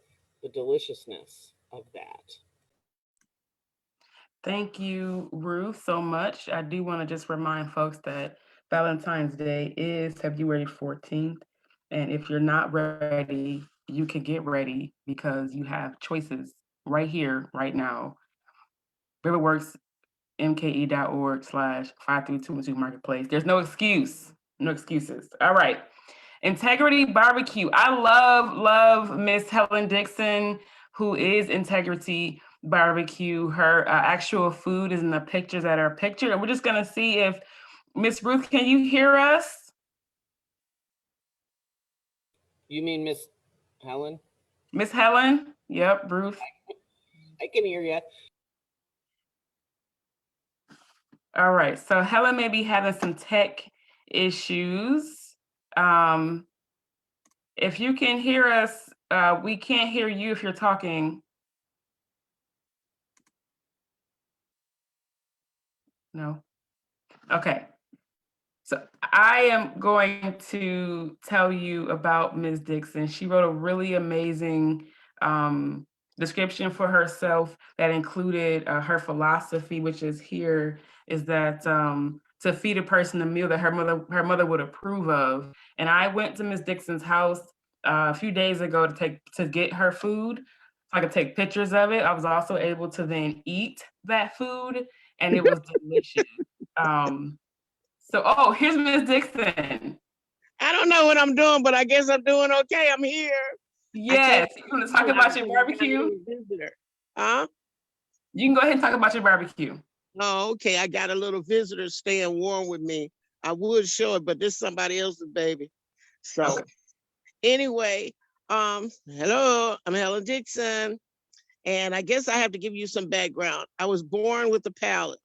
[SPEAKER 4] the deliciousness of that.
[SPEAKER 1] Thank you, Ruth, so much. I do want to just remind folks that Valentine's Day is February 14th. And if you're not ready, you can get ready because you have choices right here, right now. riverworksmke.org/53212Marketplace. There's no excuse, no excuses. All right. Integrity Barbecue. I love Miss Helen Dixon, who is Integrity Barbecue. Her actual food is in the pictures that are pictured. And we're just going to see if Miss Ruth, can you hear us?
[SPEAKER 4] You mean Miss Helen?
[SPEAKER 1] Miss Helen? Yep, Ruth.
[SPEAKER 4] I can hear you.
[SPEAKER 1] All right. So Helen may be having some tech issues. If you can hear us, we can't hear you if you're talking. No. Okay. So I am going to tell you about Ms. Dixon. She wrote a really amazing description for herself that included her philosophy, which is here, is that to feed a person a meal that her mother would approve of. And I went to Ms. Dixon's house a few days ago to get her food. So I could take pictures of it. I was also able to then eat that food, and it was delicious. So, here's Ms. Dixon.
[SPEAKER 10] I don't know what I'm doing, but I guess I'm doing okay. I'm here.
[SPEAKER 1] Yes, you want to talk about your barbecue?
[SPEAKER 10] Visitor. Huh?
[SPEAKER 1] You can go ahead and talk about your barbecue.
[SPEAKER 10] Oh, okay. I got a little visitor staying warm with me. I would show it, but this is somebody else's baby. So anyway, hello, I'm Helen Dixon. And I guess I have to give you some background. I was born with a palate.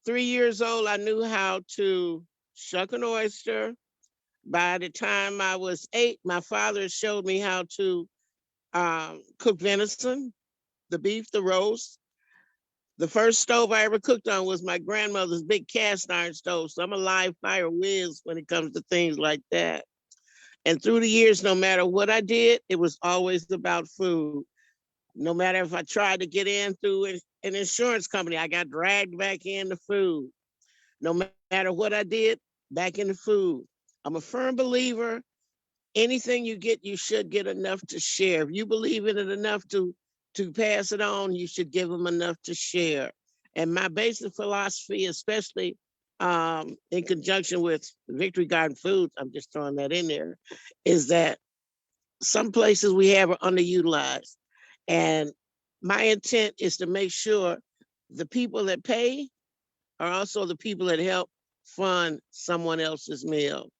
[SPEAKER 10] 3 years old, I knew how to shuck an oyster. By the time I was 8, my father showed me how to cook venison, the beef, the roast. The first stove I ever cooked on was my grandmother's big cast iron stove. So I'm a live fire whiz when it comes to things like that. And through the years, no matter what I did, it was always about food. No matter if I tried to get in through an insurance company, I got dragged back into food. No matter what I did, back into food. I'm a firm believer, anything you get, you should get enough to share. If you believe in it enough to pass it on, you should give them enough to share. And my basic philosophy, especially in conjunction with Victory Garden Foods, I'm just throwing that in there, is that some places we have are underutilized. And my intent is to make sure the people that pay are also the people that help fund someone else's meal.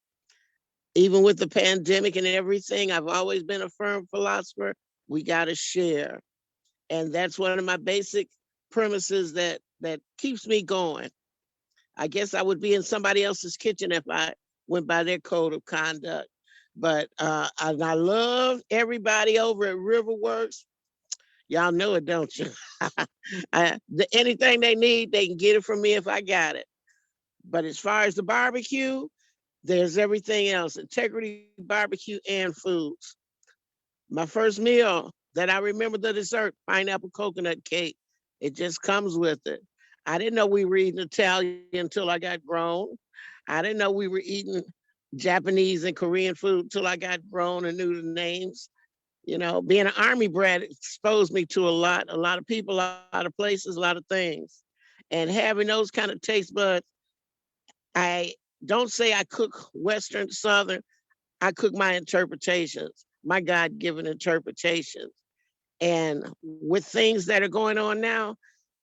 [SPEAKER 10] Even with the pandemic and everything, I've always been a firm philosopher. We got to share. And that's one of my basic premises that keeps me going. I guess I would be in somebody else's kitchen if I went by their code of conduct. But I love everybody over at Riverworks. Y'all know it, don't you? Anything they need, they can get it from me if I got it. But as far as the barbecue, there's everything else, Integrity Barbecue and Foods. My first meal that I remember, the dessert, pineapple coconut cake. It just comes with it. I didn't know we were eating Italian until I got grown. I didn't know we were eating Japanese and Korean food until I got grown and knew the names. You know, being an Army brat exposed me to a lot of people, a lot of places, a lot of things. And having those kind of taste buds, I don't say I cook Western, Southern, I cook my interpretations, my God-given interpretations. And with things that are going on now,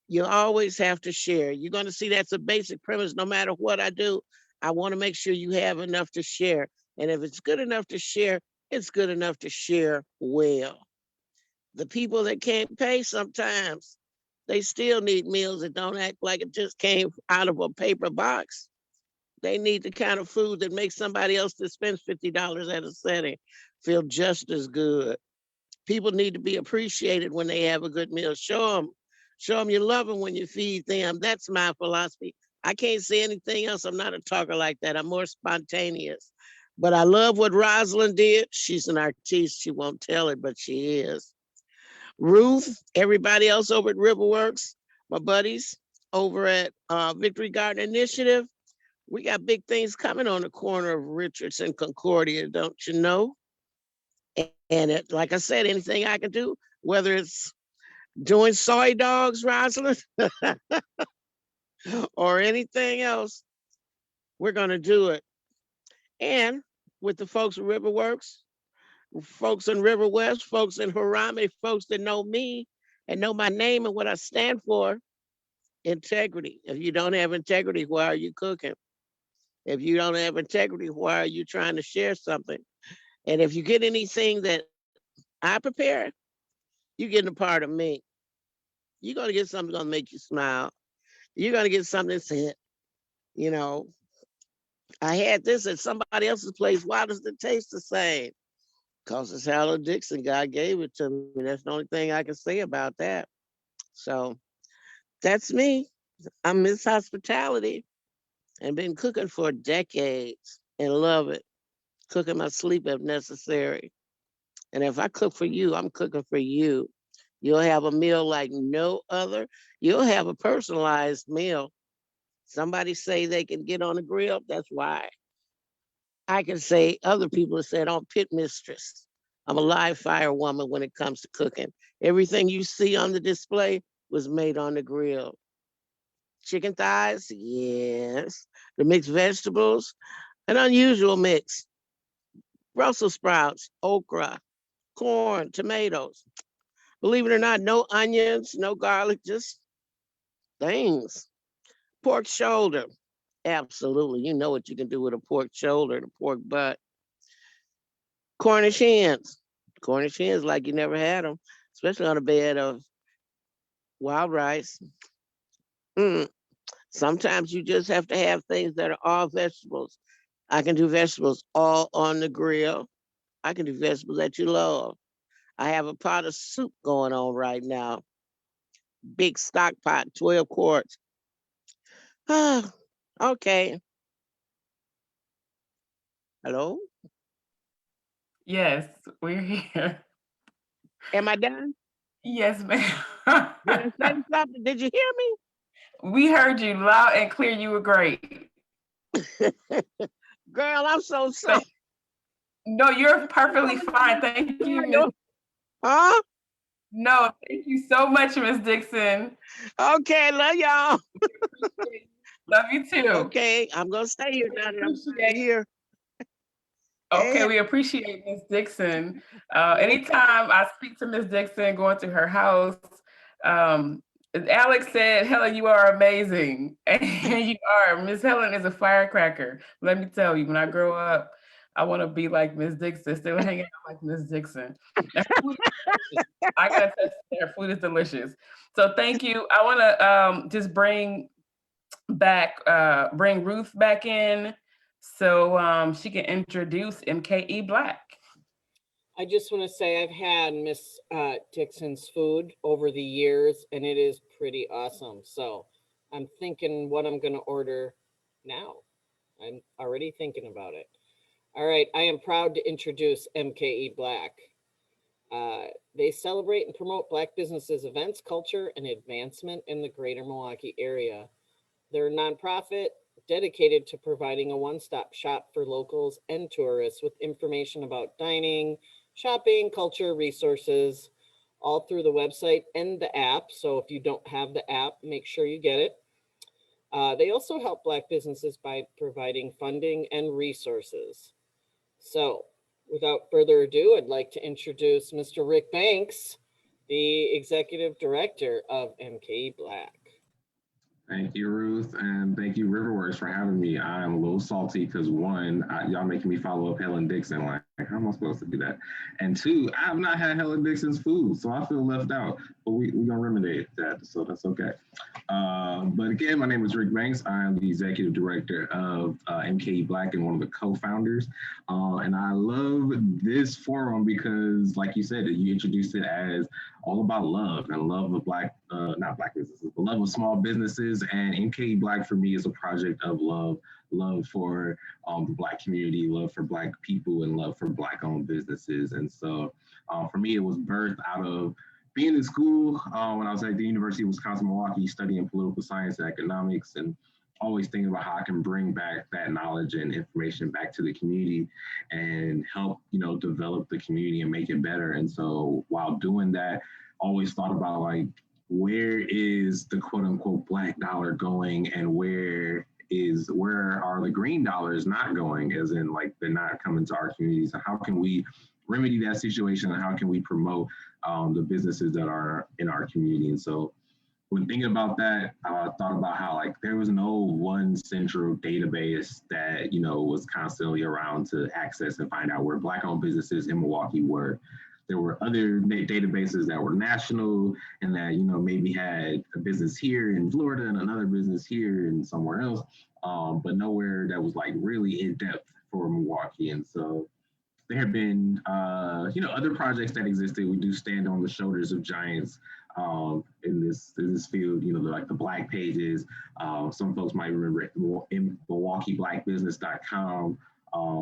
[SPEAKER 10] you always have to share. You're going to see that's a basic premise. No matter what I do, I want to make sure you have enough to share. And if it's good enough to share, it's good enough to share well. The people that can't pay sometimes, they still need meals that don't act like it just came out of a paper box. They need the kind of food that makes somebody else that spends $50 at a setting feel just as good. People need to be appreciated when they have a good meal. Show them you love them when you feed them. That's my philosophy. I can't say anything else. I'm not a talker like that. I'm more spontaneous. But I love what Rosalind did. She's an artiste. She won't tell it, but she is. Ruth, everybody else over at Riverworks, my buddies over at Victory Garden Initiative, we got big things coming on the corner of Richards and Concordia, don't you know? And it, like I said, anything I can do, whether it's doing soy dogs, Rosalind, or anything else, we're gonna do it. And with the folks at Riverworks, folks in River West, folks in Harame, folks that know me and know my name and what I stand for, integrity. If you don't have integrity, why are you cooking? If you don't have integrity, why are you trying to share something? And if you get anything that I prepare, you're getting a part of me. You're gonna get something gonna make you smile. You're gonna get something that said, you know, I had this at somebody else's place. Why does it taste the same? Because it's Helen Dixon. God gave it to me. That's the only thing I can say about that. So that's me. I'm Miss Hospitality and been cooking for decades and love it. Cooking my sleep if necessary. And if I cook for you, I'm cooking for you. You'll have a meal like no other. You'll have a personalized meal. Somebody say they can get on the grill. That's why. I can say other people have said I'm pit mistress. I'm a live fire woman when it comes to cooking. Everything you see on the display was made on the grill. Chicken thighs, yes. The mixed vegetables, an unusual mix. Brussels sprouts, okra, corn, tomatoes. Believe it or not, no onions, no garlic, just things. Pork shoulder, absolutely. You know what you can do with a pork shoulder and a pork butt. Cornish hens. Cornish hens like you never had them, especially on a bed of wild rice. Mm. Sometimes you just have to have things that are all vegetables. I can do vegetables all on the grill. I can do vegetables that you love. I have a pot of soup going on right now. Big stock pot, 12 quarts. Okay. Hello?
[SPEAKER 1] Yes, we're here.
[SPEAKER 10] Am I done?
[SPEAKER 1] Yes,
[SPEAKER 10] Did I
[SPEAKER 1] ma'am.
[SPEAKER 10] say something? Did you hear
[SPEAKER 1] We heard you loud and clear. You were great.
[SPEAKER 10] me? Girl, I'm so sorry.
[SPEAKER 1] Thank- No, you're perfectly fine. Thank you, Miss.
[SPEAKER 10] Huh?
[SPEAKER 1] No, thank you so much, Miss Dixon.
[SPEAKER 10] Okay, love y'all.
[SPEAKER 1] Love you too.
[SPEAKER 10] Okay, I'm gonna stay here now that I'm
[SPEAKER 1] Appreciate.
[SPEAKER 10] here.
[SPEAKER 1] Okay,
[SPEAKER 10] Hey,
[SPEAKER 1] we appreciate Miss Dixon.
[SPEAKER 10] okay.
[SPEAKER 1] Anytime I speak to Miss Dixon, going to her house, um, Alex said, "Helen, you are amazing," and you are. Miss Helen is a firecracker. Let me tell you, when I grow up, I want to be like Miss Dixon, still hanging out like Miss Dixon. And her food is delicious. I gotta tell you, her food is delicious. So thank you. I want to just bring Ruth back in so she can introduce MKE Black.
[SPEAKER 4] I just want to say I've had Miss Dixon's food over the years, and it is pretty awesome. So I'm thinking what I'm going to order now. I'm already thinking about it. All right, I am proud to introduce MKE Black. They celebrate and promote Black businesses, events, culture, and advancement in the greater Milwaukee area. They're a nonprofit dedicated to providing a one-stop shop for locals and tourists with information about dining, shopping, culture, resources, all through the website and the app. So if you don't have the app, make sure you get it. They also help Black businesses by providing funding and resources. So without further ado, I'd like to introduce Mr. Rick Banks, the Executive Director of MK Black.
[SPEAKER 11] Thank you, Ruth, and thank you, Riverworks, for having me. I'm a little salty because one, y'all making me follow up Helen Dixon. Like, how am I supposed to do that? And two, I've not had Helen Dixon's food, so I feel left out. But we're gonna remedy that, so that's okay. But again, my name is Rick Banks. I am the Executive Director of MK Black and one of the co-founders. And I love this forum because, like you said, you introduced it as all about love and love of not Black businesses, but love of small businesses. And MK Black for me is a project of love for the Black community, love for Black people, and love for Black owned businesses. And so for me, it was birthed out of being in school when I was at the University of Wisconsin-Milwaukee studying political science and economics, and always thinking about how I can bring back that knowledge and information back to the community and help, develop the community and make it better. And so while doing that, always thought about like, where is the quote unquote Black dollar going, and where are the green dollars not going, as in like they're not coming to our communities? And how can we remedy that situation, and how can we promote the businesses that are in our community? And so when thinking about that, I thought about how like there was no one central database that, was constantly around to access and find out where Black owned businesses in Milwaukee were. There were other databases that were national and that, maybe had a business here in Florida and another business here and somewhere else, but nowhere that was like really in depth for Milwaukee. And so there have been, other projects that existed. We do stand on the shoulders of giants in this field, like the Black pages. Some folks might remember in MilwaukeeBlackBusiness.com.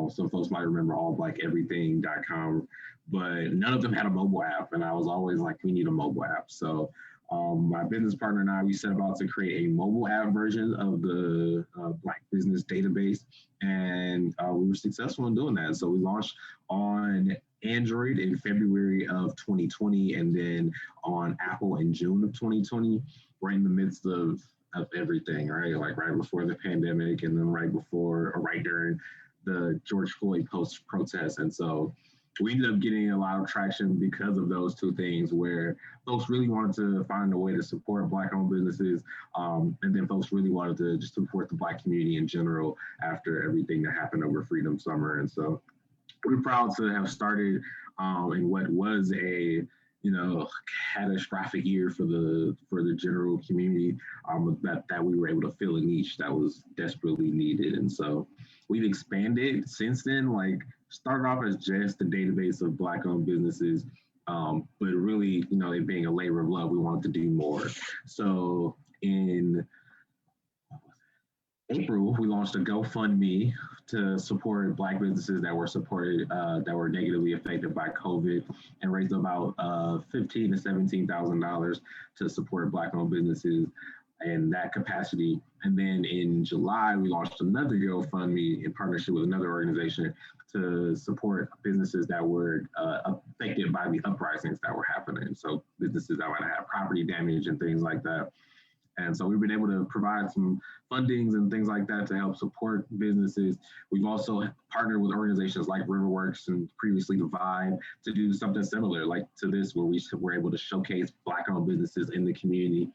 [SPEAKER 11] Some folks might remember allblackeverything.com, but none of them had a mobile app. And I was always like, we need a mobile app. So my business partner and I, we set about to create a mobile app version of the Black business database. And we were successful in doing that. So we launched on Android in February of 2020, and then on Apple in June of 2020. We're in the midst of everything, right? Like right before the pandemic, and then right during the George Floyd post-protest. And so we ended up getting a lot of traction because of those two things, where folks really wanted to find a way to support Black-owned businesses, and then folks really wanted to just support the Black community in general after everything that happened over Freedom Summer. And so we're proud to have started in what was a catastrophic year for the general community, that we were able to fill a niche that was desperately needed. And so we've expanded since then, like started off as just a database of Black-owned businesses, but really, it being a labor of love, we wanted to do more. So in April, we launched a GoFundMe to support Black businesses that were negatively affected by COVID, and raised about $15,000 to $17,000 to support Black-owned businesses in that capacity. And then in July, we launched another GoFundMe in partnership with another organization to support businesses that were affected by the uprisings that were happening. So businesses that might have property damage and things like that. And so we've been able to provide some fundings and things like that to help support businesses. We've also partnered with organizations like Riverworks and previously the Vibe to do something similar like to this, where we were able to showcase Black-owned businesses in the community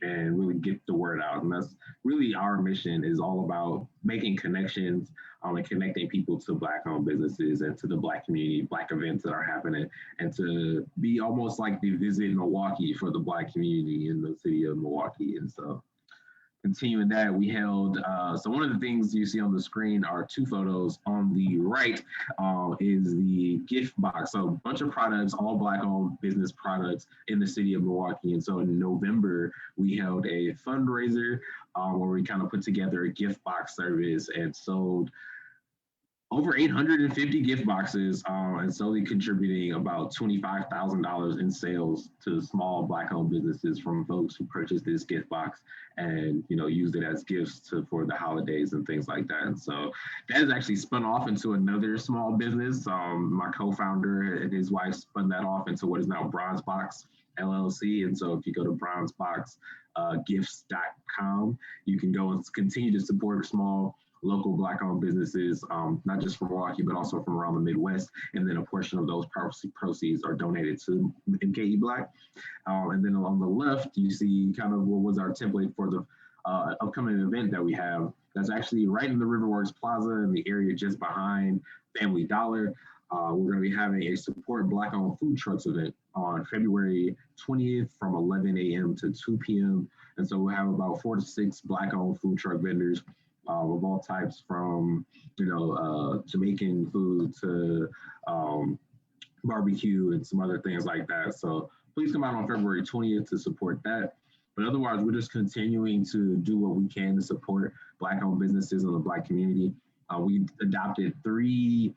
[SPEAKER 11] and really get the word out. And that's really our mission, is all about making connections and connecting people to Black-owned businesses and to the Black community, Black events that are happening, and to be almost like the Visit Milwaukee for the Black community in the city of Milwaukee. And so continuing that, we held, so one of the things you see on the screen are two photos. On the right is the gift box. So a bunch of products, all Black-owned business products in the city of Milwaukee. And so in November, we held a fundraiser where we kind of put together a gift box service and sold over 850 gift boxes, and solely contributing about $25,000 in sales to small Black-owned businesses from folks who purchased this gift box and used it as gifts for the holidays and things like that. And so that has actually spun off into another small business. My co-founder and his wife spun that off into what is now Bronze Box LLC. And so if you go to bronzeboxgifts.com, you can go and continue to support small local Black-owned businesses, not just from Milwaukee, but also from around the Midwest. And then a portion of those proceeds are donated to MKE Black. And then on the left, you see kind of what was our template for the upcoming event that we have. That's actually right in the Riverworks Plaza in the area just behind Family Dollar. We're going to be having a support Black-owned food trucks event on February 20th from 11 a.m. to 2 p.m. And so we'll have about 4 to 6 Black-owned food truck vendors of all types, from Jamaican food to barbecue and some other things like that. So please come out on February 20th to support that. But otherwise, we're just continuing to do what we can to support Black-owned businesses in the Black community. We adopted 3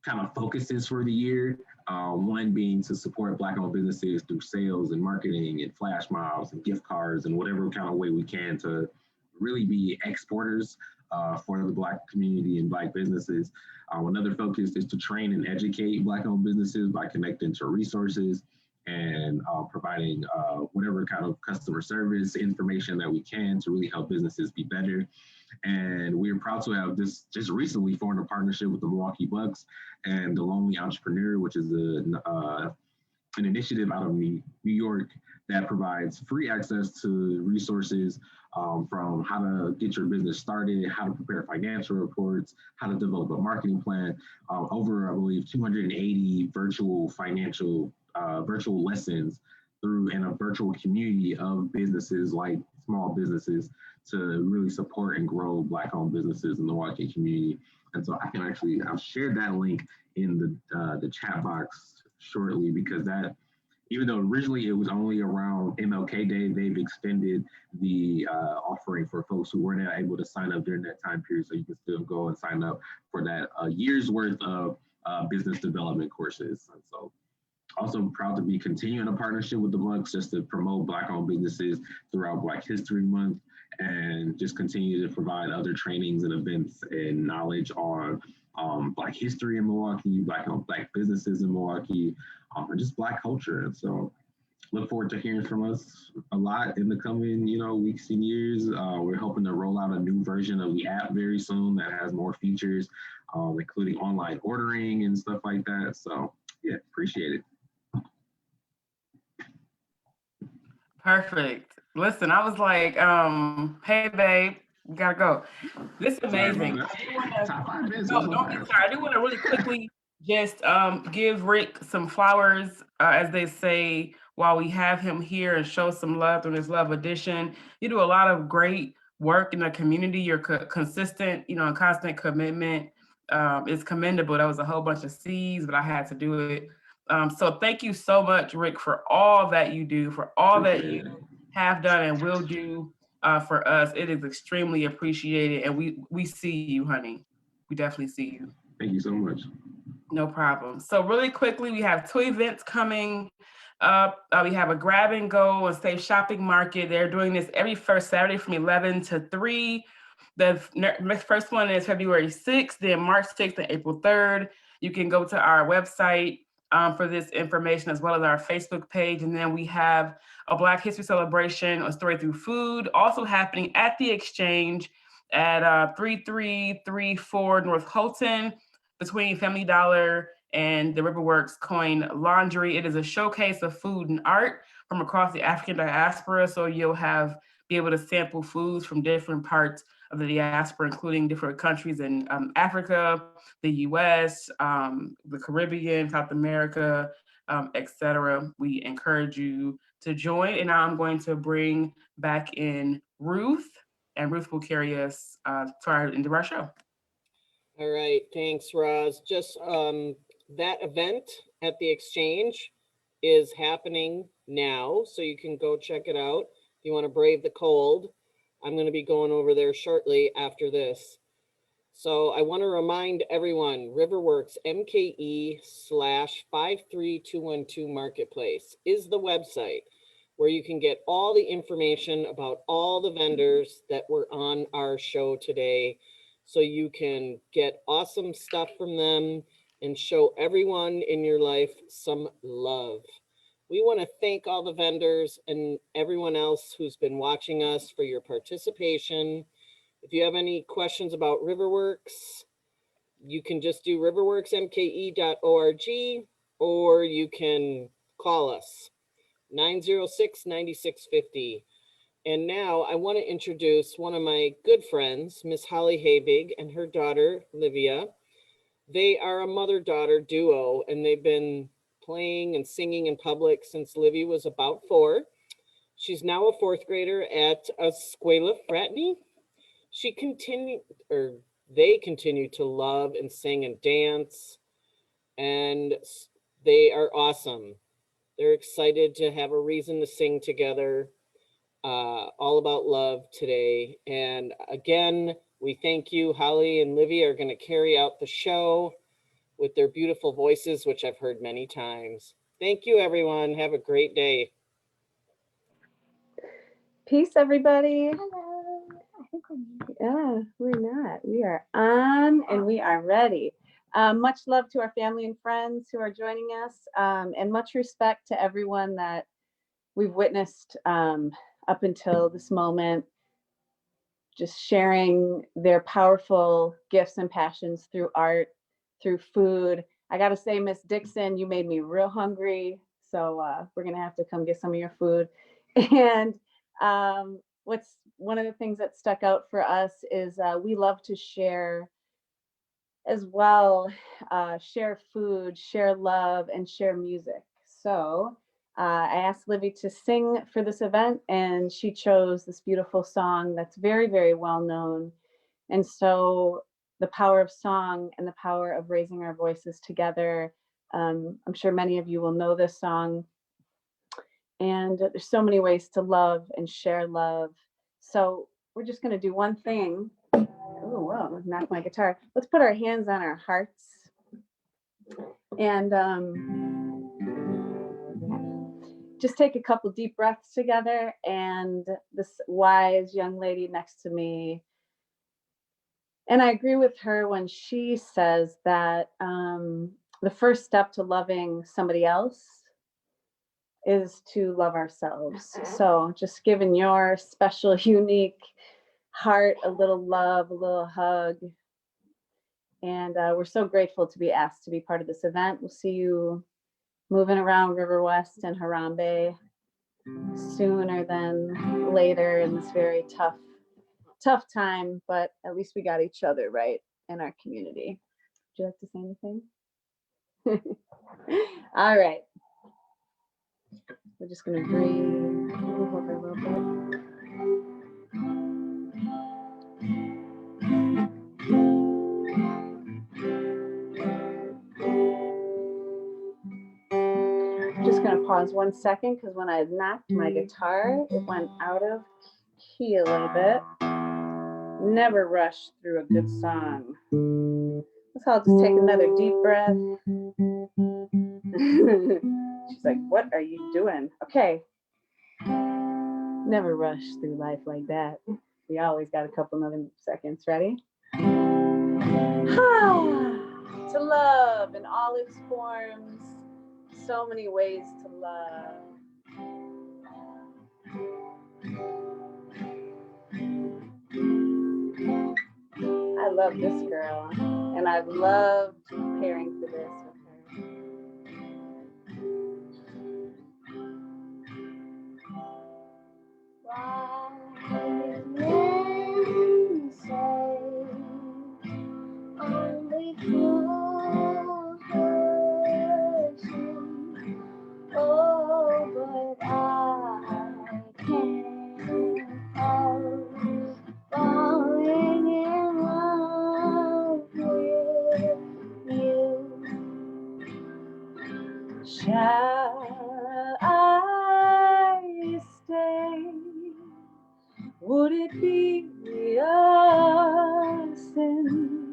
[SPEAKER 11] kind of focuses for the year. One being to support Black-owned businesses through sales and marketing and flash mobs and gift cards and whatever kind of way we can to really be exporters for the Black community and Black businesses. Another focus is to train and educate Black-owned businesses by connecting to resources and providing whatever kind of customer service information that we can to really help businesses be better. And we're proud to have just recently formed a partnership with the Milwaukee Bucks and the Lonely Entrepreneur, which is an initiative out of New York that provides free access to resources from how to get your business started, how to prepare financial reports, how to develop a marketing plan, over, I believe, 280 virtual lessons through in a virtual community of businesses, like small businesses, to really support and grow Black-owned businesses in the Milwaukee community. And so I've shared that link in the chat box shortly, because that, even though originally it was only around MLK Day, they've extended the offering for folks who weren't able to sign up during that time period. So you can still go and sign up for that year's worth of business development courses. And so also proud to be continuing a partnership with the Bucks just to promote Black-owned businesses throughout Black History Month, and just continue to provide other trainings and events and knowledge on Black history in Milwaukee, Black-owned Black businesses in Milwaukee, and just Black culture. And so look forward to hearing from us a lot in the coming weeks and years. We're hoping to roll out a new version of the app very soon that has more features, including online ordering and stuff like that. So yeah, appreciate it.
[SPEAKER 1] Perfect. Listen, I was like, hey babe, we gotta go. This is amazing. I do wanna,
[SPEAKER 11] Top 5 minutes.
[SPEAKER 1] no, don't be sorry. I do want to really quickly just give Rick some flowers, as they say, while we have him here, and show some love through this Love Edition. You do a lot of great work in the community. You're consistent, and constant commitment is commendable. That was a whole bunch of C's, but I had to do it. So thank you so much, Rick, for all that you do, for all that you have done and will do for us. It is extremely appreciated, and we see you, honey. We definitely see you.
[SPEAKER 11] Thank you so much.
[SPEAKER 1] No problem. So really quickly, we have 2 events coming up. We have a grab and go and safe shopping market. They're doing this every first Saturday from 11 to 3. The next first one is February 6th, then March 6th and April 3rd. You can go to our website for this information, as well as our Facebook page. And then we have a Black History Celebration, a Story Through Food, also happening at the Exchange at 3334 North Holton, between Family Dollar and the Riverworks Coin Laundry. It is a showcase of food and art from across the African diaspora. So you'll be able to sample foods from different parts of the diaspora, including different countries in Africa, the US, the Caribbean, South America, etc. We encourage you to join. And now I'm going to bring back in Ruth, and Ruth will carry us into our show.
[SPEAKER 4] All right, thanks, Roz. Just that event at the Exchange is happening now, so you can go check it out if you want to brave the cold. I'm going to be going over there shortly after this. So I want to remind everyone, Riverworks MKE/53212 Marketplace is the website where you can get all the information about all the vendors that were on our show today. So you can get awesome stuff from them and show everyone in your life some love. We want to thank all the vendors and everyone else who's been watching us for your participation. If you have any questions about Riverworks, you can just do riverworksmke.org, or you can call us 906-9650. And now I want to introduce one of my good friends, Miss Holly Habig, and her daughter, Livia. They are a mother-daughter duo, and they've been playing and singing in public since Livia was about 4. She's now a 4th grader at Escuela Fraternity. They continue to love and sing and dance, and they are awesome. They're excited to have a reason to sing together, all about love today. And again, we thank you. Holly and Livy are going to carry out the show with their beautiful voices, which I've heard many times. Thank you, everyone. Have a great day.
[SPEAKER 12] Peace, everybody.
[SPEAKER 6] Hello. I think
[SPEAKER 12] We're not. We are on and we are ready. Much love to our family and friends who are joining us, and much respect to everyone that we've witnessed up until this moment, just sharing their powerful gifts and passions through art, through food. I gotta say, Miss Dixon, you made me real hungry. So we're gonna have to come get some of your food. And what's one of the things that stuck out for us is we love to share as well, share food, share love, and share music. So I asked Livy to sing for this event, and she chose this beautiful song that's very, very well known. And so the power of song and the power of raising our voices together. I'm sure many of you will know this song. And there's so many ways to love and share love. So we're just going to do one thing. Oh, whoa, knocked my guitar. Let's put our hands on our hearts. And just take a couple deep breaths together. And this wise young lady next to me, and I agree with her when she says that the first step to loving somebody else is to love ourselves. So just giving your special, unique heart a little love, a little hug. And we're so grateful to be asked to be part of this event. We'll see you moving around River West and Harambe sooner than later in this very tough time, but at least we got each other right in our community. Would you like to say anything? All right. We're just gonna breathe, move over a little bit. Just gonna pause 1 second because when I knocked my guitar, it went out of key a little bit. Never rush through a good song. Let's all just take another deep breath. She's like, what are you doing? Okay. Never rush through life like that. We always got a couple another seconds. Ready? To love in all its forms. So many ways to love. I love this girl, and I've loved preparing for this with her.
[SPEAKER 6] Wise men say only fools sing. Oh, but I can't help falling in love with you.
[SPEAKER 12] Shall I stay? Would it be a sin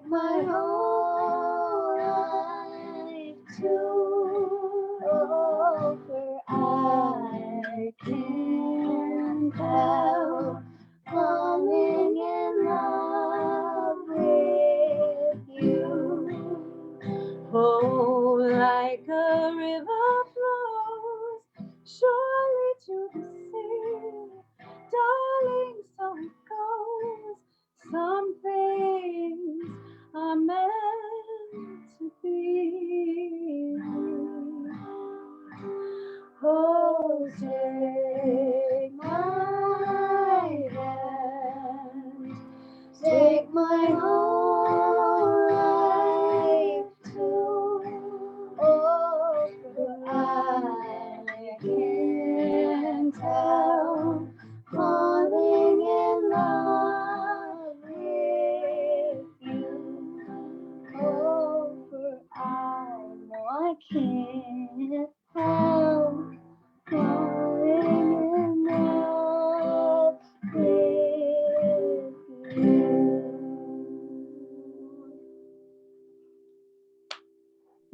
[SPEAKER 6] my whole life to over. I can't help falling in love with you. Oh, like a river flows surely to the sea, darling, so it goes. Some things are meant to be. Oh, take my hand, take my whole life too. Oh, for I can't help falling in love with you. Oh, for I know I can't help falling in love with you.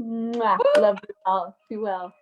[SPEAKER 6] Mwah. Love you all. Be well.